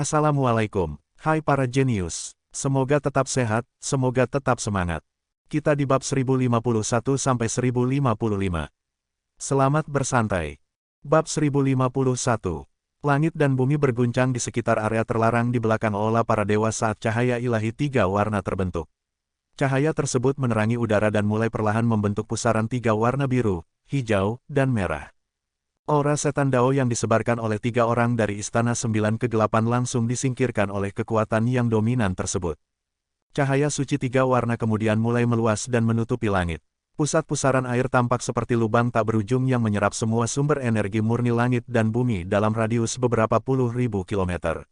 Assalamualaikum, hai para jenius. Semoga tetap sehat, semoga tetap semangat. Kita di bab 1051-1055. Selamat bersantai. Bab 1051. Langit dan bumi berguncang di sekitar area terlarang di belakang aula para dewa saat cahaya ilahi tiga warna terbentuk. Cahaya tersebut menerangi udara dan mulai perlahan membentuk pusaran tiga warna biru, hijau, dan merah. Aura setan Dao yang disebarkan oleh tiga orang dari Istana Sembilan Kegelapan langsung disingkirkan oleh kekuatan yang dominan tersebut. Cahaya suci tiga warna kemudian mulai meluas dan menutupi langit. Pusat pusaran air tampak seperti lubang tak berujung yang menyerap semua sumber energi murni langit dan bumi dalam radius beberapa puluh ribu kilometer.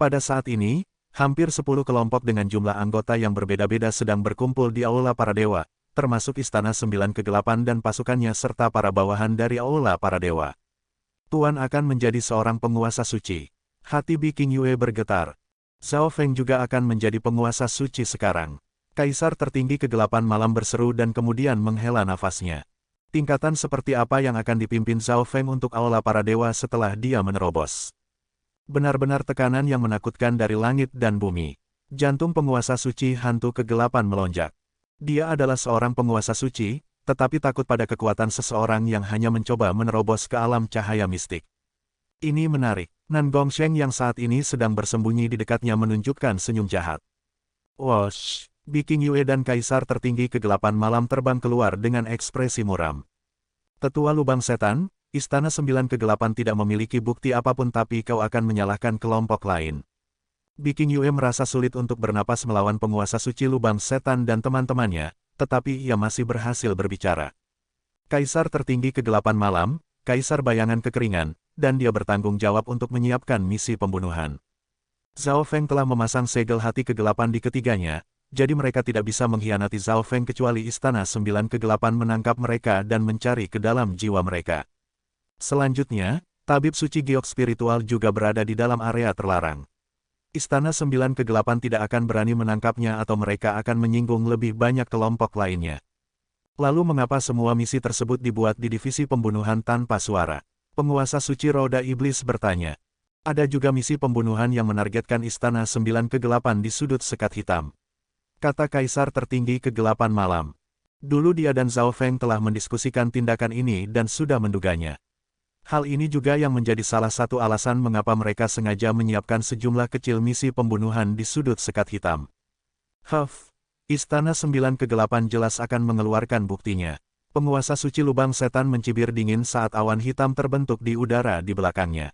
Pada saat ini, hampir 10 kelompok dengan jumlah anggota yang berbeda-beda sedang berkumpul di aula para dewa, termasuk Istana Sembilan Kegelapan dan pasukannya serta para bawahan dari aula para dewa. Tuan akan menjadi seorang penguasa suci. Hati Bi King Yue bergetar. Zhao Feng juga akan menjadi penguasa suci sekarang. Kaisar tertinggi kegelapan malam berseru dan kemudian menghela nafasnya. Tingkatan seperti apa yang akan dipimpin Zhao Feng untuk aula para dewa setelah dia menerobos? Benar-benar tekanan yang menakutkan dari langit dan bumi. Jantung penguasa suci hantu kegelapan melonjak. Dia adalah seorang penguasa suci, tetapi takut pada kekuatan seseorang yang hanya mencoba menerobos ke alam cahaya mistik. Ini menarik. Nan Gongsheng yang saat ini sedang bersembunyi di dekatnya menunjukkan senyum jahat. Wosh! Bi King Yue dan Kaisar tertinggi kegelapan malam terbang keluar dengan ekspresi muram. Tetua lubang setan, Istana Sembilan Kegelapan tidak memiliki bukti apapun tapi kau akan menyalahkan kelompok lain. Bi King Yue merasa sulit untuk bernapas melawan penguasa suci lubang setan dan teman-temannya, tetapi ia masih berhasil berbicara. Kaisar tertinggi kegelapan malam, Kaisar bayangan kekeringan, dan dia bertanggung jawab untuk menyiapkan misi pembunuhan. Zhao Feng telah memasang segel hati kegelapan di ketiganya, jadi mereka tidak bisa mengkhianati Zhao Feng kecuali Istana Sembilan Kegelapan menangkap mereka dan mencari ke dalam jiwa mereka. Selanjutnya, tabib suci giok spiritual juga berada di dalam area terlarang. Istana Sembilan Kegelapan tidak akan berani menangkapnya atau mereka akan menyinggung lebih banyak kelompok lainnya. Lalu mengapa semua misi tersebut dibuat di divisi pembunuhan tanpa suara? Penguasa suci roda iblis bertanya. Ada juga misi pembunuhan yang menargetkan Istana Sembilan Kegelapan di sudut sekat hitam. Kata Kaisar tertinggi kegelapan malam. Dulu dia dan Zhao Feng telah mendiskusikan tindakan ini dan sudah menduganya. Hal ini juga yang menjadi salah satu alasan mengapa mereka sengaja menyiapkan sejumlah kecil misi pembunuhan di sudut sekat hitam. Istana Sembilan Kegelapan jelas akan mengeluarkan buktinya. Penguasa suci lubang setan mencibir dingin saat awan hitam terbentuk di udara di belakangnya.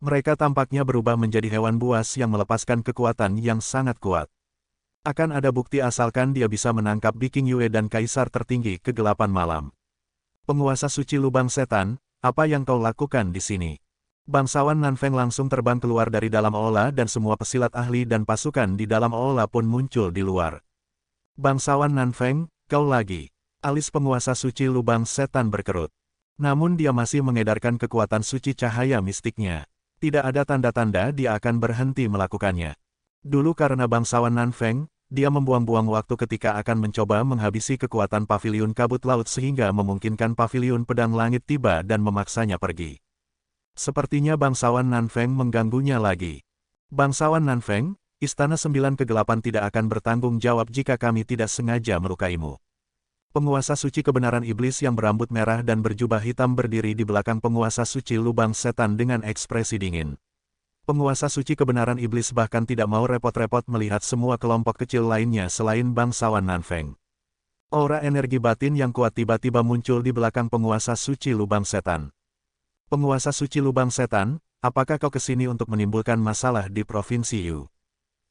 Mereka tampaknya berubah menjadi hewan buas yang melepaskan kekuatan yang sangat kuat. Akan ada bukti asalkan dia bisa menangkap Bi King Yue dan Kaisar tertinggi kegelapan malam. Penguasa suci lubang setan, apa yang kau lakukan di sini? Bangsawan Nanfeng langsung terbang keluar dari dalam aula dan semua pesilat ahli dan pasukan di dalam aula pun muncul di luar. Bangsawan Nanfeng, kau lagi. Alis penguasa suci lubang setan berkerut. Namun dia masih mengedarkan kekuatan suci cahaya mistiknya. Tidak ada tanda-tanda dia akan berhenti melakukannya. Dulu karena bangsawan Nanfeng, dia membuang-buang waktu ketika akan mencoba menghabisi kekuatan paviliun kabut laut sehingga memungkinkan paviliun pedang langit tiba dan memaksanya pergi. Sepertinya bangsawan Nanfeng mengganggunya lagi. Bangsawan Nanfeng, Istana Sembilan Kegelapan tidak akan bertanggung jawab jika kami tidak sengaja melukaimu. Penguasa suci kebenaran iblis yang berambut merah dan berjubah hitam berdiri di belakang penguasa suci lubang setan dengan ekspresi dingin. Penguasa suci kebenaran iblis bahkan tidak mau repot-repot melihat semua kelompok kecil lainnya selain bangsawan Nanfeng. Aura energi batin yang kuat tiba-tiba muncul di belakang penguasa suci lubang setan. Penguasa suci lubang setan, apakah kau kesini untuk menimbulkan masalah di Provinsi Yu?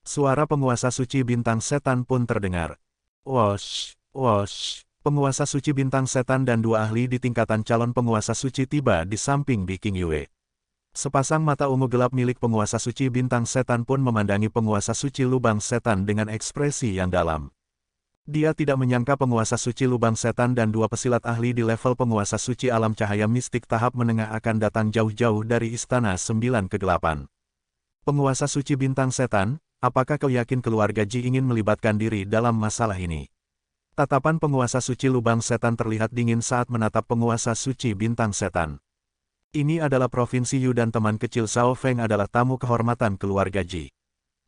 Suara penguasa suci bintang setan pun terdengar. Wosh, wosh. Penguasa suci bintang setan dan dua ahli di tingkatan calon penguasa suci tiba di samping Bi King Yue. Sepasang mata ungu gelap milik penguasa suci bintang setan pun memandangi penguasa suci lubang setan dengan ekspresi yang dalam. Dia tidak menyangka penguasa suci lubang setan dan dua pesilat ahli di level penguasa suci alam cahaya mistik tahap menengah akan datang jauh-jauh dari Istana Sembilan Kegelapan. Penguasa suci bintang setan, apakah kau yakin keluarga Ji ingin melibatkan diri dalam masalah ini? Tatapan penguasa suci lubang setan terlihat dingin saat menatap penguasa suci bintang setan. Ini adalah Provinsi Yu dan teman kecil Zhao Feng adalah tamu kehormatan keluarga Ji.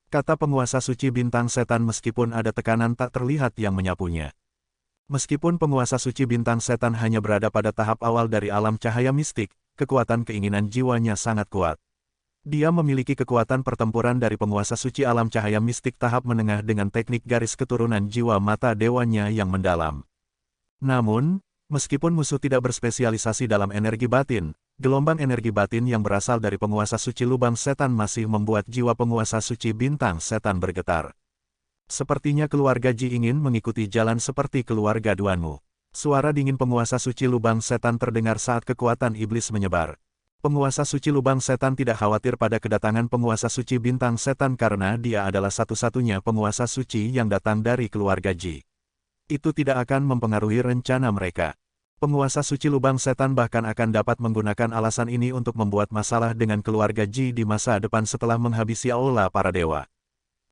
Kata penguasa suci bintang setan meskipun ada tekanan tak terlihat yang menyapunya. Meskipun penguasa suci bintang setan hanya berada pada tahap awal dari alam cahaya mistik, kekuatan keinginan jiwanya sangat kuat. Dia memiliki kekuatan pertempuran dari penguasa suci alam cahaya mistik tahap menengah dengan teknik garis keturunan jiwa mata dewanya yang mendalam. Namun, meskipun musuh tidak berspesialisasi dalam energi batin, gelombang energi batin yang berasal dari penguasa suci lubang setan masih membuat jiwa penguasa suci bintang setan bergetar. Sepertinya keluarga Ji ingin mengikuti jalan seperti keluarga Duanmu. Suara dingin penguasa suci lubang setan terdengar saat kekuatan iblis menyebar. Penguasa suci lubang setan tidak khawatir pada kedatangan penguasa suci bintang setan karena dia adalah satu-satunya penguasa suci yang datang dari keluarga Ji. Itu tidak akan mempengaruhi rencana mereka. Penguasa suci lubang setan bahkan akan dapat menggunakan alasan ini untuk membuat masalah dengan keluarga Ji di masa depan setelah menghabisi aula para dewa.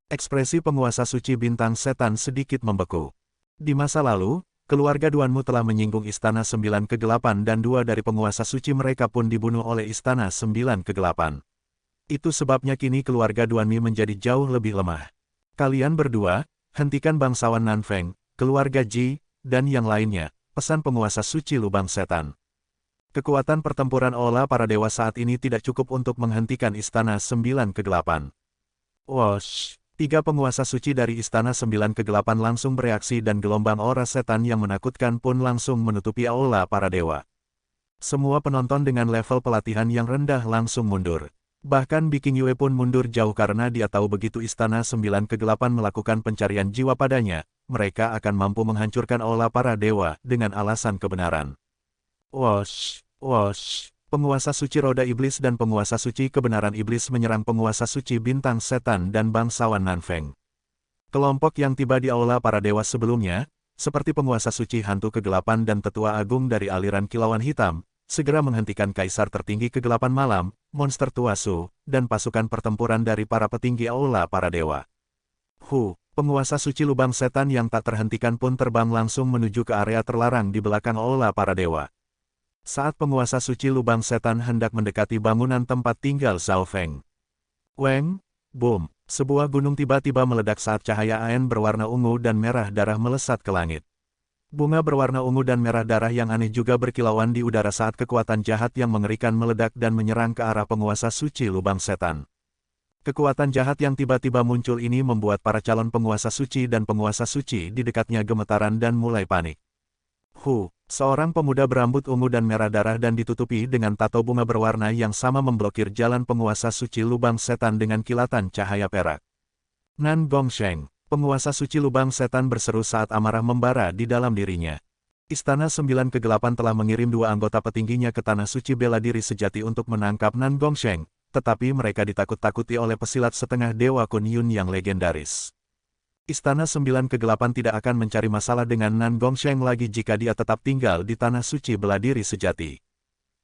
Ekspresi penguasa suci bintang setan sedikit membeku. Di masa lalu, keluarga Duanmu telah menyinggung Istana Sembilan Kegelapan dan dua dari penguasa suci mereka pun dibunuh oleh Istana Sembilan Kegelapan. Itu sebabnya kini keluarga Duanmi menjadi jauh lebih lemah. Kalian berdua, hentikan bangsawan Nanfeng, keluarga Ji, dan yang lainnya, pesan penguasa suci lubang setan. Kekuatan pertempuran aula para dewa saat ini tidak cukup untuk menghentikan Istana Sembilan Kegelapan. Wosh! Tiga penguasa suci dari Istana Sembilan Kegelapan langsung bereaksi dan gelombang aura setan yang menakutkan pun langsung menutupi aula para dewa. Semua penonton dengan level pelatihan yang rendah langsung mundur. Bahkan Biking Yue pun mundur jauh karena dia tahu begitu Istana Sembilan Kegelapan melakukan pencarian jiwa padanya, mereka akan mampu menghancurkan aula para dewa dengan alasan kebenaran. Wosh! Wosh! Penguasa suci roda iblis dan penguasa suci kebenaran iblis menyerang penguasa suci bintang setan dan bangsawan Nanfeng. Kelompok yang tiba di aula para dewa sebelumnya, seperti penguasa suci hantu kegelapan dan tetua agung dari aliran kilauan hitam, segera menghentikan kaisar tertinggi kegelapan malam, monster tua Su, dan pasukan pertempuran dari para petinggi aula para dewa. Penguasa suci lubang setan yang tak terhentikan pun terbang langsung menuju ke area terlarang di belakang aula para dewa. Saat penguasa suci lubang setan hendak mendekati bangunan tempat tinggal Zhao Feng. Weng, boom, sebuah gunung tiba-tiba meledak saat cahaya aen berwarna ungu dan merah darah melesat ke langit. Bunga berwarna ungu dan merah darah yang aneh juga berkilauan di udara saat kekuatan jahat yang mengerikan meledak dan menyerang ke arah penguasa suci lubang setan. Kekuatan jahat yang tiba-tiba muncul ini membuat para calon penguasa suci dan penguasa suci di dekatnya gemetaran dan mulai panik. Seorang pemuda berambut ungu dan merah darah dan ditutupi dengan tato bunga berwarna yang sama memblokir jalan penguasa suci lubang setan dengan kilatan cahaya perak. Nan Gongsheng, penguasa suci lubang setan berseru saat amarah membara di dalam dirinya. Istana Sembilan Kegelapan telah mengirim dua anggota petingginya ke Tanah Suci Bela Diri Sejati untuk menangkap Nan Gongsheng, tetapi mereka ditakut-takuti oleh pesilat setengah dewa Kun Yun yang legendaris. Istana Sembilan Kegelapan tidak akan mencari masalah dengan Nan Gongsheng lagi jika dia tetap tinggal di Tanah Suci Bela Diri Sejati.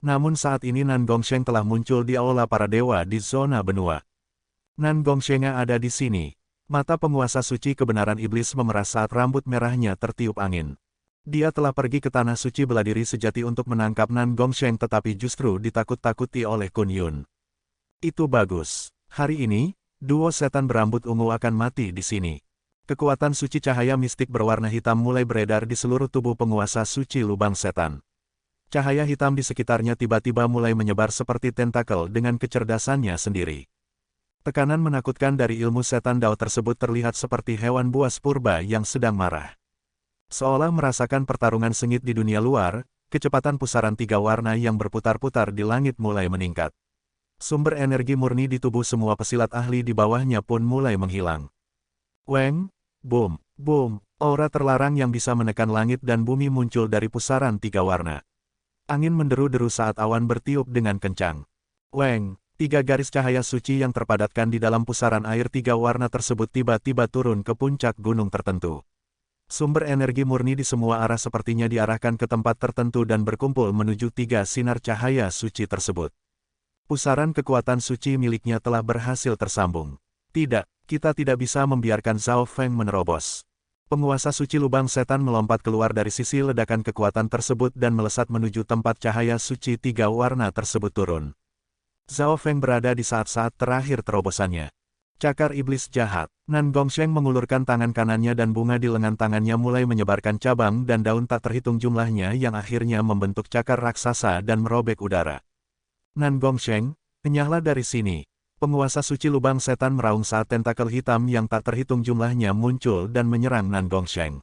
Namun saat ini Nan Gongsheng telah muncul di aula para dewa di zona benua. Nan Gongsheng ada di sini. Mata penguasa suci kebenaran iblis memerah saat rambut merahnya tertiup angin. Dia telah pergi ke Tanah Suci Bela Diri Sejati untuk menangkap Nan Gongsheng tetapi justru ditakut-takuti oleh Kun Yun. Itu bagus. Hari ini, duo setan berambut ungu akan mati di sini. Kekuatan suci cahaya mistik berwarna hitam mulai beredar di seluruh tubuh penguasa suci lubang setan. Cahaya hitam di sekitarnya tiba-tiba mulai menyebar seperti tentakel dengan kecerdasannya sendiri. Tekanan menakutkan dari ilmu setan Dao tersebut terlihat seperti hewan buas purba yang sedang marah. Seolah merasakan pertarungan sengit di dunia luar, kecepatan pusaran tiga warna yang berputar-putar di langit mulai meningkat. Sumber energi murni di tubuh semua pesilat ahli di bawahnya pun mulai menghilang. Weng, boom, boom, aura terlarang yang bisa menekan langit dan bumi muncul dari pusaran tiga warna. Angin menderu-deru saat awan bertiup dengan kencang. Weng, tiga garis cahaya suci yang terpadatkan di dalam pusaran air tiga warna tersebut tiba-tiba turun ke puncak gunung tertentu. Sumber energi murni di semua arah sepertinya diarahkan ke tempat tertentu dan berkumpul menuju tiga sinar cahaya suci tersebut. Pusaran kekuatan suci miliknya telah berhasil tersambung. Tidak, kita tidak bisa membiarkan Zhao Feng menerobos. Penguasa suci lubang setan melompat keluar dari sisi ledakan kekuatan tersebut dan melesat menuju tempat cahaya suci tiga warna tersebut turun. Zhao Feng berada di saat-saat terakhir terobosannya. Cakar iblis jahat. Nan Gongsheng mengulurkan tangan kanannya dan bunga di lengan tangannya mulai menyebarkan cabang dan daun tak terhitung jumlahnya yang akhirnya membentuk cakar raksasa dan merobek udara. Nan Gongsheng, enyahlah dari sini. Penguasa suci lubang setan meraung saat tentakel hitam yang tak terhitung jumlahnya muncul dan menyerang Nan Gongsheng.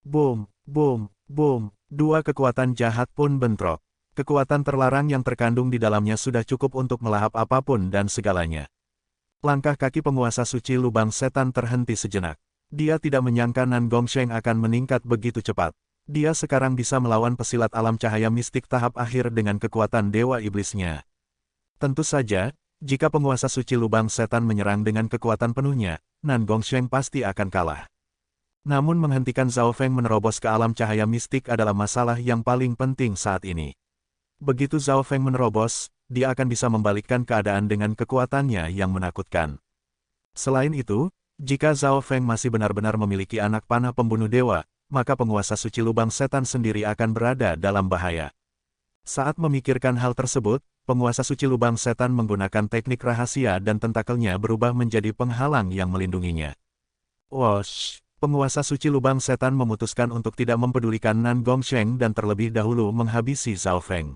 Boom, boom, boom, dua kekuatan jahat pun bentrok. Kekuatan terlarang yang terkandung di dalamnya sudah cukup untuk melahap apapun dan segalanya. Langkah kaki penguasa suci lubang setan terhenti sejenak. Dia tidak menyangka Nan Gongsheng akan meningkat begitu cepat. Dia sekarang bisa melawan pesilat alam cahaya mistik tahap akhir dengan kekuatan dewa iblisnya. Tentu saja, jika penguasa suci lubang setan menyerang dengan kekuatan penuhnya, Nan Gongsheng pasti akan kalah. Namun menghentikan Zhao Feng menerobos ke alam cahaya mistik adalah masalah yang paling penting saat ini. Begitu Zhao Feng menerobos, dia akan bisa membalikkan keadaan dengan kekuatannya yang menakutkan. Selain itu, jika Zhao Feng masih benar-benar memiliki anak panah pembunuh dewa, maka penguasa suci lubang setan sendiri akan berada dalam bahaya. Saat memikirkan hal tersebut, penguasa suci lubang setan menggunakan teknik rahasia dan tentakelnya berubah menjadi penghalang yang melindunginya. Wosh! Penguasa suci lubang setan memutuskan untuk tidak mempedulikan Nan Gongsheng dan terlebih dahulu menghabisi Zhao Feng.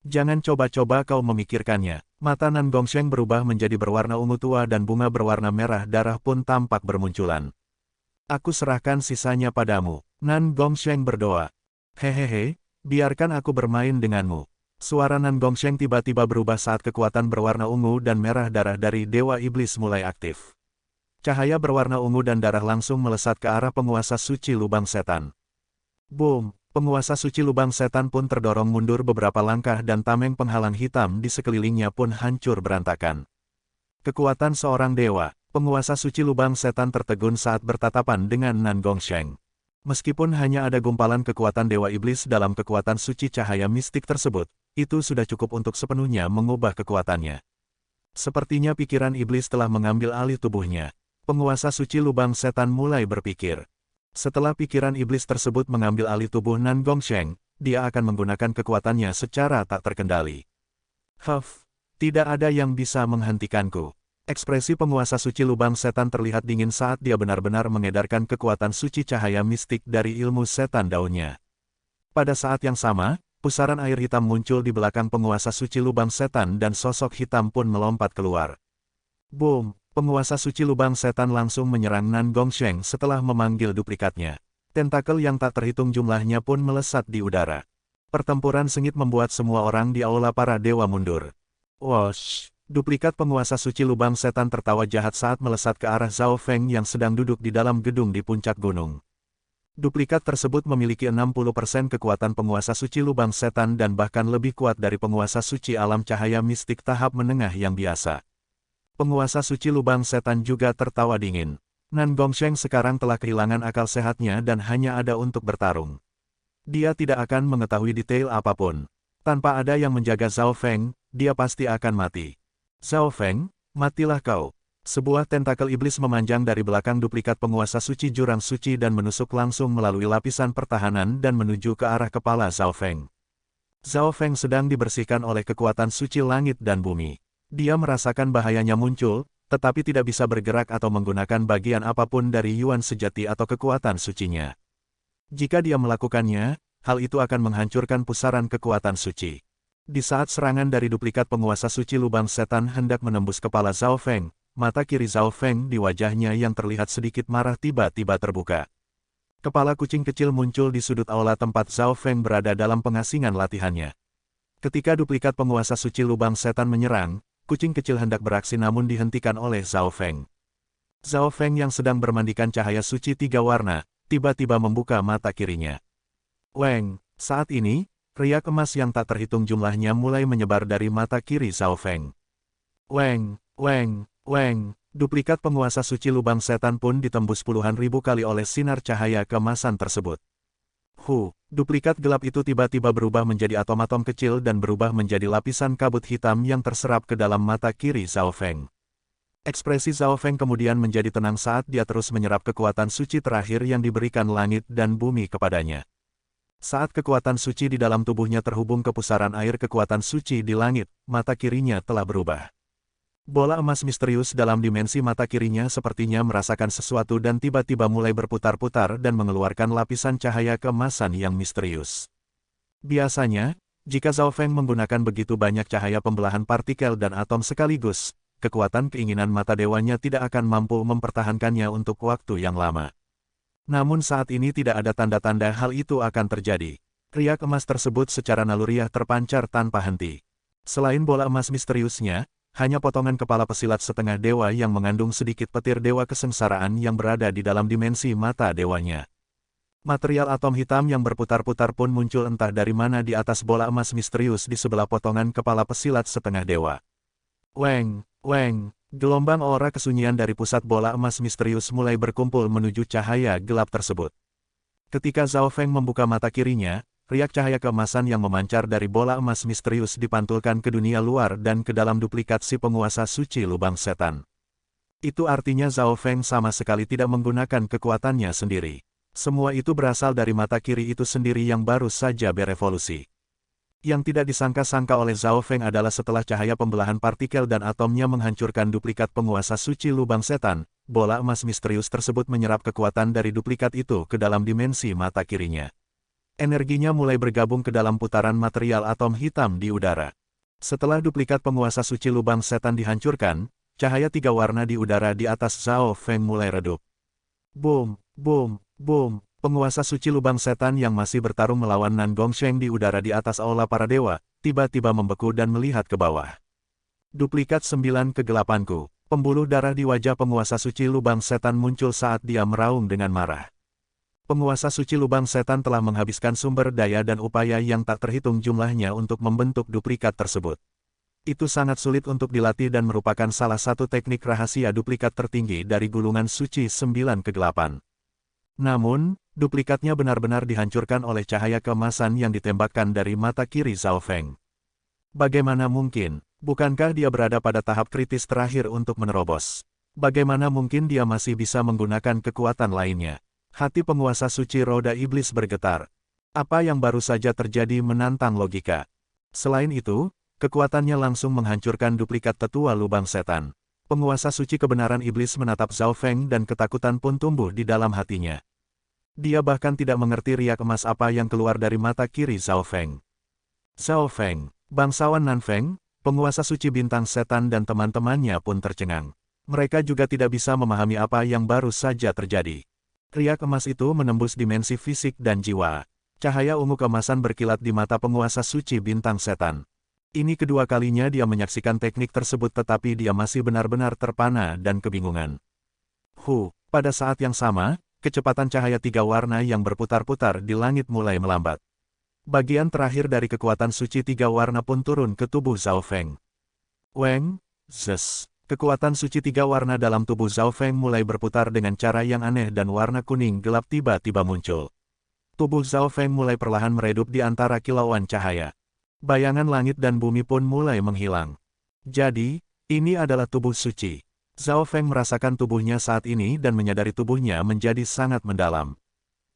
Jangan coba-coba kau memikirkannya. Mata Nan Gongsheng berubah menjadi berwarna ungu tua dan bunga berwarna merah darah pun tampak bermunculan. Aku serahkan sisanya padamu. Nan Gongsheng berdoa. Hehehe. Biarkan aku bermain denganmu. Suara Nan Gongsheng tiba-tiba berubah saat kekuatan berwarna ungu dan merah darah dari Dewa Iblis mulai aktif. Cahaya berwarna ungu dan darah langsung melesat ke arah penguasa suci lubang setan. Boom! Penguasa suci lubang setan pun terdorong mundur beberapa langkah dan tameng penghalang hitam di sekelilingnya pun hancur berantakan. Kekuatan seorang dewa, penguasa suci lubang setan tertegun saat bertatapan dengan Nan Gongsheng. Meskipun hanya ada gumpalan kekuatan Dewa Iblis dalam kekuatan suci cahaya mistik tersebut, itu sudah cukup untuk sepenuhnya mengubah kekuatannya. Sepertinya pikiran iblis telah mengambil alih tubuhnya. Penguasa suci lubang setan mulai berpikir. Setelah pikiran iblis tersebut mengambil alih tubuh Nan Gongsheng, dia akan menggunakan kekuatannya secara tak terkendali. Huff, tidak ada yang bisa menghentikanku. Ekspresi penguasa suci lubang setan terlihat dingin saat dia benar-benar mengedarkan kekuatan suci cahaya mistik dari ilmu setan daunnya. Pada saat yang sama, pusaran air hitam muncul di belakang penguasa suci lubang setan dan sosok hitam pun melompat keluar. Boom! Penguasa suci lubang setan langsung menyerang Nan Gongsheng setelah memanggil duplikatnya. Tentakel yang tak terhitung jumlahnya pun melesat di udara. Pertempuran sengit membuat semua orang di aula para dewa mundur. Wosh! Duplikat penguasa suci lubang setan tertawa jahat saat melesat ke arah Zhao Feng yang sedang duduk di dalam gedung di puncak gunung. Duplikat tersebut memiliki 60% kekuatan penguasa suci lubang setan dan bahkan lebih kuat dari penguasa suci alam cahaya mistik tahap menengah yang biasa. Penguasa suci lubang setan juga tertawa dingin. Nan Gongsheng sekarang telah kehilangan akal sehatnya dan hanya ada untuk bertarung. Dia tidak akan mengetahui detail apapun. Tanpa ada yang menjaga Zhao Feng, dia pasti akan mati. Zhao Feng, matilah kau. Sebuah tentakel iblis memanjang dari belakang duplikat penguasa suci jurang suci dan menusuk langsung melalui lapisan pertahanan dan menuju ke arah kepala Zhao Feng. Zhao Feng sedang dibersihkan oleh kekuatan suci langit dan bumi. Dia merasakan bahayanya muncul, tetapi tidak bisa bergerak atau menggunakan bagian apapun dari Yuan sejati atau kekuatan sucinya. Jika dia melakukannya, hal itu akan menghancurkan pusaran kekuatan suci. Di saat serangan dari duplikat penguasa suci lubang setan hendak menembus kepala Zhao Feng, mata kiri Zhao Feng di wajahnya yang terlihat sedikit marah tiba-tiba terbuka. Kepala kucing kecil muncul di sudut aula tempat Zhao Feng berada dalam pengasingan latihannya. Ketika duplikat penguasa suci lubang setan menyerang, kucing kecil hendak beraksi namun dihentikan oleh Zhao Feng. Zhao Feng yang sedang bermandikan cahaya suci tiga warna, tiba-tiba membuka mata kirinya. Weng, saat ini, riak emas yang tak terhitung jumlahnya mulai menyebar dari mata kiri Zhao Feng. Weng, weng, weng, duplikat penguasa suci lubang setan pun ditembus puluhan ribu kali oleh sinar cahaya keemasan tersebut. Duplikat gelap itu tiba-tiba berubah menjadi atom-atom kecil dan berubah menjadi lapisan kabut hitam yang terserap ke dalam mata kiri Zhao Feng. Ekspresi Zhao Feng kemudian menjadi tenang saat dia terus menyerap kekuatan suci terakhir yang diberikan langit dan bumi kepadanya. Saat kekuatan suci di dalam tubuhnya terhubung ke pusaran air kekuatan suci di langit, mata kirinya telah berubah. Bola emas misterius dalam dimensi mata kirinya sepertinya merasakan sesuatu dan tiba-tiba mulai berputar-putar dan mengeluarkan lapisan cahaya keemasan yang misterius. Biasanya, jika Zhao Feng menggunakan begitu banyak cahaya pembelahan partikel dan atom sekaligus, kekuatan keinginan mata dewanya tidak akan mampu mempertahankannya untuk waktu yang lama. Namun saat ini tidak ada tanda-tanda hal itu akan terjadi. Riak emas tersebut secara naluriah terpancar tanpa henti. Selain bola emas misteriusnya, hanya potongan kepala pesilat setengah dewa yang mengandung sedikit petir dewa kesengsaraan yang berada di dalam dimensi mata dewanya. Material atom hitam yang berputar-putar pun muncul entah dari mana di atas bola emas misterius di sebelah potongan kepala pesilat setengah dewa. Weng, weng. Gelombang aura kesunyian dari pusat bola emas misterius mulai berkumpul menuju cahaya gelap tersebut. Ketika Zhao Feng membuka mata kirinya, riak cahaya keemasan yang memancar dari bola emas misterius dipantulkan ke dunia luar dan ke dalam duplikat si penguasa suci lubang setan. Itu artinya Zhao Feng sama sekali tidak menggunakan kekuatannya sendiri. Semua itu berasal dari mata kiri itu sendiri yang baru saja berevolusi. Yang tidak disangka-sangka oleh Zhao Feng adalah setelah cahaya pembelahan partikel dan atomnya menghancurkan duplikat penguasa suci lubang setan, bola emas misterius tersebut menyerap kekuatan dari duplikat itu ke dalam dimensi mata kirinya. Energinya mulai bergabung ke dalam putaran material atom hitam di udara. Setelah duplikat penguasa suci lubang setan dihancurkan, cahaya tiga warna di udara di atas Zhao Feng mulai redup. Boom, boom, boom. Penguasa suci lubang setan yang masih bertarung melawan Nan Gongsheng di udara di atas aula para dewa, tiba-tiba membeku dan melihat ke bawah. Duplikat 9 kegelapanku. Pembuluh darah di wajah penguasa suci lubang setan muncul saat dia meraung dengan marah. Penguasa suci lubang setan telah menghabiskan sumber daya dan upaya yang tak terhitung jumlahnya untuk membentuk duplikat tersebut. Itu sangat sulit untuk dilatih dan merupakan salah satu teknik rahasia duplikat tertinggi dari gulungan suci 9 kegelapan. Namun, duplikatnya benar-benar dihancurkan oleh cahaya keemasan yang ditembakkan dari mata kiri Zhao Feng. Bagaimana mungkin? Bukankah dia berada pada tahap kritis terakhir untuk menerobos? Bagaimana mungkin dia masih bisa menggunakan kekuatan lainnya? Hati penguasa suci roda iblis bergetar. Apa yang baru saja terjadi menantang logika. Selain itu, kekuatannya langsung menghancurkan duplikat tetua lubang setan. Penguasa suci kebenaran iblis menatap Zhao Feng dan ketakutan pun tumbuh di dalam hatinya. Dia bahkan tidak mengerti riak emas apa yang keluar dari mata kiri Zhao Feng. Zhao Feng, bangsawan Nan Feng, penguasa suci bintang setan dan teman-temannya pun tercengang. Mereka juga tidak bisa memahami apa yang baru saja terjadi. Riak emas itu menembus dimensi fisik dan jiwa. Cahaya ungu keemasan berkilat di mata penguasa suci bintang setan. Ini kedua kalinya dia menyaksikan teknik tersebut tetapi dia masih benar-benar terpana dan kebingungan. Pada saat yang sama, kecepatan cahaya tiga warna yang berputar-putar di langit mulai melambat. Bagian terakhir dari kekuatan suci tiga warna pun turun ke tubuh Zhao Feng. Weng, zes. Kekuatan suci tiga warna dalam tubuh Zhao Feng mulai berputar dengan cara yang aneh dan warna kuning gelap tiba-tiba muncul. Tubuh Zhao Feng mulai perlahan meredup di antara kilauan cahaya. Bayangan langit dan bumi pun mulai menghilang. Jadi, ini adalah tubuh suci. Zhao Feng merasakan tubuhnya saat ini dan menyadari tubuhnya menjadi sangat mendalam.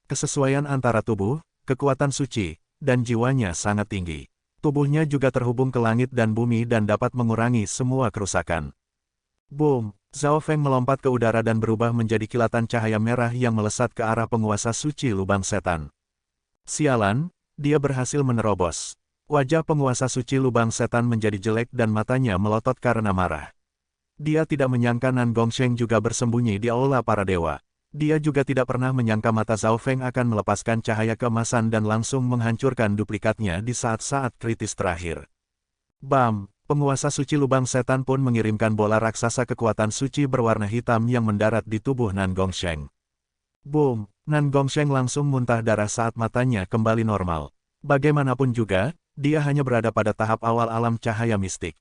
Kesesuaian antara tubuh, kekuatan suci, dan jiwanya sangat tinggi. Tubuhnya juga terhubung ke langit dan bumi dan dapat mengurangi semua kerusakan. Boom! Zhao Feng melompat ke udara dan berubah menjadi kilatan cahaya merah yang melesat ke arah penguasa suci lubang setan. Sialan, dia berhasil menerobos. Wajah penguasa suci lubang setan menjadi jelek dan matanya melotot karena marah. Dia tidak menyangka Nan Gongsheng juga bersembunyi di aula para dewa. Dia juga tidak pernah menyangka mata Zhao Feng akan melepaskan cahaya keemasan dan langsung menghancurkan duplikatnya di saat-saat kritis terakhir. Bam! Penguasa suci lubang setan pun mengirimkan bola raksasa kekuatan suci berwarna hitam yang mendarat di tubuh Nan Gongsheng. Boom! Nan Gongsheng langsung muntah darah saat matanya kembali normal. Bagaimanapun juga, dia hanya berada pada tahap awal alam cahaya mistik.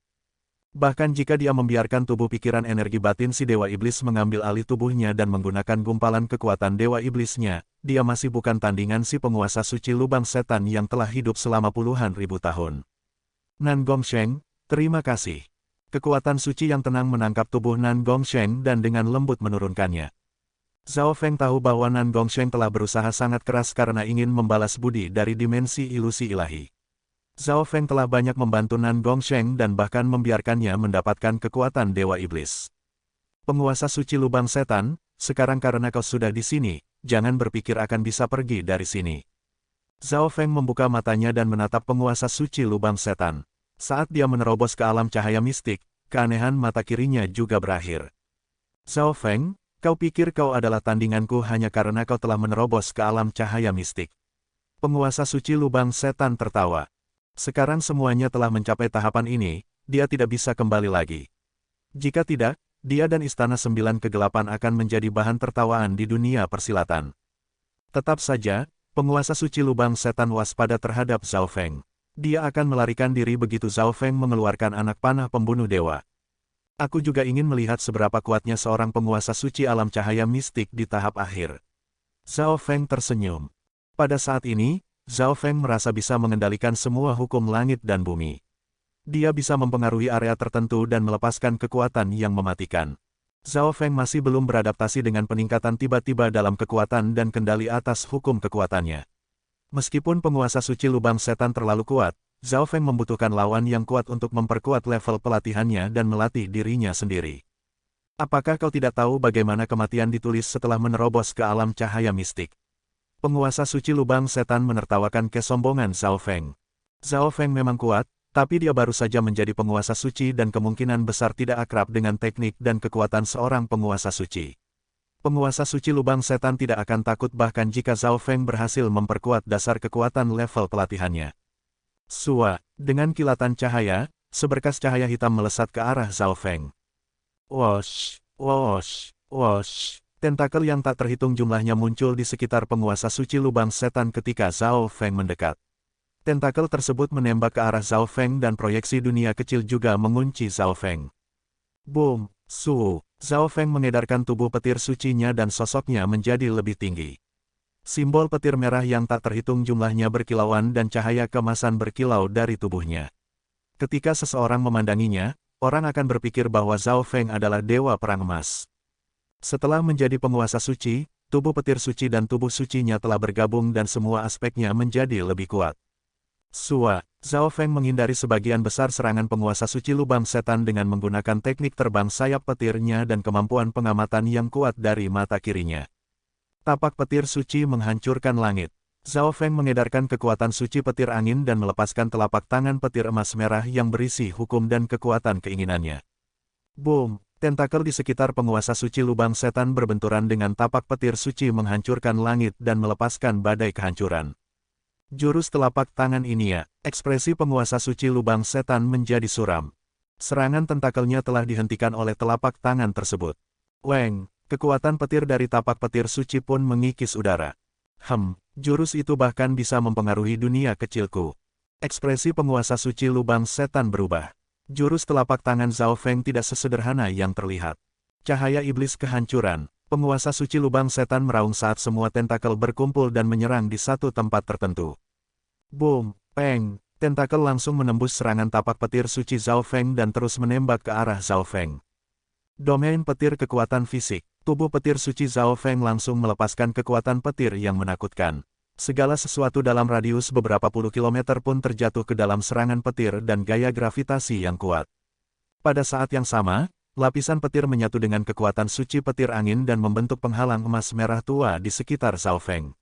Bahkan jika dia membiarkan tubuh pikiran energi batin si Dewa Iblis mengambil alih tubuhnya dan menggunakan gumpalan kekuatan Dewa Iblisnya, dia masih bukan tandingan si penguasa suci lubang setan yang telah hidup selama puluhan ribu tahun. Nan Gongsheng, terima kasih. Kekuatan suci yang tenang menangkap tubuh Nan Gongsheng dan dengan lembut menurunkannya. Zhao Feng tahu bahwa Nan Gongsheng telah berusaha sangat keras karena ingin membalas budi dari dimensi ilusi ilahi. Zhao Feng telah banyak membantu Nan Gongsheng dan bahkan membiarkannya mendapatkan kekuatan Dewa Iblis. Penguasa suci lubang setan, sekarang karena kau sudah di sini, jangan berpikir akan bisa pergi dari sini. Zhao Feng membuka matanya dan menatap penguasa suci lubang setan. Saat dia menerobos ke alam cahaya mistik, keanehan mata kirinya juga berakhir. Zhao Feng, kau pikir kau adalah tandinganku hanya karena kau telah menerobos ke alam cahaya mistik. Penguasa suci lubang setan tertawa. Sekarang semuanya telah mencapai tahapan ini, dia tidak bisa kembali lagi. Jika tidak, dia dan Istana Sembilan Kegelapan akan menjadi bahan tertawaan di dunia persilatan. Tetap saja, penguasa suci lubang setan waspada terhadap Zhao Feng. Dia akan melarikan diri begitu Zhao Feng mengeluarkan anak panah pembunuh dewa. Aku juga ingin melihat seberapa kuatnya seorang penguasa suci alam cahaya mistik di tahap akhir. Zhao Feng tersenyum. Pada saat ini, Zhao Feng merasa bisa mengendalikan semua hukum langit dan bumi. Dia bisa mempengaruhi area tertentu dan melepaskan kekuatan yang mematikan. Zhao Feng masih belum beradaptasi dengan peningkatan tiba-tiba dalam kekuatan dan kendali atas hukum kekuatannya. Meskipun penguasa suci lubang setan terlalu kuat, Zhao Feng membutuhkan lawan yang kuat untuk memperkuat level pelatihannya dan melatih dirinya sendiri. Apakah kau tidak tahu bagaimana kematian ditulis setelah menerobos ke alam cahaya mistik? Penguasa suci lubang setan menertawakan kesombongan Zhao Feng. Zhao Feng memang kuat, tapi dia baru saja menjadi penguasa suci dan kemungkinan besar tidak akrab dengan teknik dan kekuatan seorang penguasa suci. Penguasa suci lubang setan tidak akan takut bahkan jika Zhao Feng berhasil memperkuat dasar kekuatan level pelatihannya. Sua, dengan kilatan cahaya, seberkas cahaya hitam melesat ke arah Zhao Feng. Wosh, wosh, wosh. Tentakel yang tak terhitung jumlahnya muncul di sekitar penguasa suci lubang setan ketika Zhao Feng mendekat. Tentakel tersebut menembak ke arah Zhao Feng dan proyeksi dunia kecil juga mengunci Zhao Feng. Boom, su. Zhao Feng mengedarkan tubuh petir sucinya dan sosoknya menjadi lebih tinggi. Simbol petir merah yang tak terhitung jumlahnya berkilauan dan cahaya kemasan berkilau dari tubuhnya. Ketika seseorang memandanginya, orang akan berpikir bahwa Zhao Feng adalah dewa perang emas. Setelah menjadi penguasa suci, tubuh petir suci dan tubuh sucinya telah bergabung dan semua aspeknya menjadi lebih kuat. Sua, Zhao Feng menghindari sebagian besar serangan penguasa suci lubang setan dengan menggunakan teknik terbang sayap petirnya dan kemampuan pengamatan yang kuat dari mata kirinya. Tapak petir suci menghancurkan langit. Zhao Feng mengedarkan kekuatan suci petir angin dan melepaskan telapak tangan petir emas merah yang berisi hukum dan kekuatan keinginannya. Boom! Tentakel di sekitar penguasa suci lubang setan berbenturan dengan tapak petir suci menghancurkan langit dan melepaskan badai kehancuran. Jurus telapak tangan ini ya, ekspresi penguasa suci lubang setan menjadi suram. Serangan tentakelnya telah dihentikan oleh telapak tangan tersebut. Weng! Kekuatan petir dari tapak petir suci pun mengikis udara. Jurus itu bahkan bisa mempengaruhi dunia kecilku. Ekspresi penguasa suci lubang setan berubah. Jurus telapak tangan Zhao Feng tidak sesederhana yang terlihat. Cahaya iblis kehancuran, penguasa suci lubang setan meraung saat semua tentakel berkumpul dan menyerang di satu tempat tertentu. Boom, peng, tentakel langsung menembus serangan tapak petir suci Zhao Feng dan terus menembak ke arah Zhao Feng. Domain petir kekuatan fisik. Tubuh petir suci Zhao Feng langsung melepaskan kekuatan petir yang menakutkan. Segala sesuatu dalam radius beberapa puluh kilometer pun terjatuh ke dalam serangan petir dan gaya gravitasi yang kuat. Pada saat yang sama, lapisan petir menyatu dengan kekuatan suci petir angin dan membentuk penghalang emas merah tua di sekitar Zhao Feng.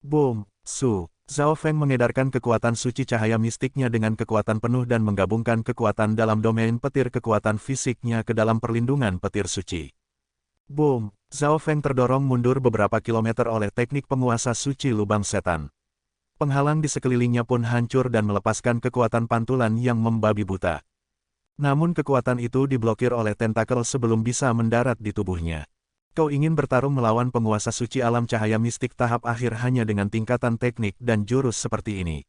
Boom, su. Zhao Feng mengedarkan kekuatan suci cahaya mistiknya dengan kekuatan penuh dan menggabungkan kekuatan dalam domain petir kekuatan fisiknya ke dalam perlindungan petir suci. Boom! Zhao Feng terdorong mundur beberapa kilometer oleh teknik penguasa suci lubang setan. Penghalang di sekelilingnya pun hancur dan melepaskan kekuatan pantulan yang membabi buta. Namun kekuatan itu diblokir oleh tentakel sebelum bisa mendarat di tubuhnya. Kau ingin bertarung melawan penguasa suci alam cahaya mistik tahap akhir hanya dengan tingkatan teknik dan jurus seperti ini.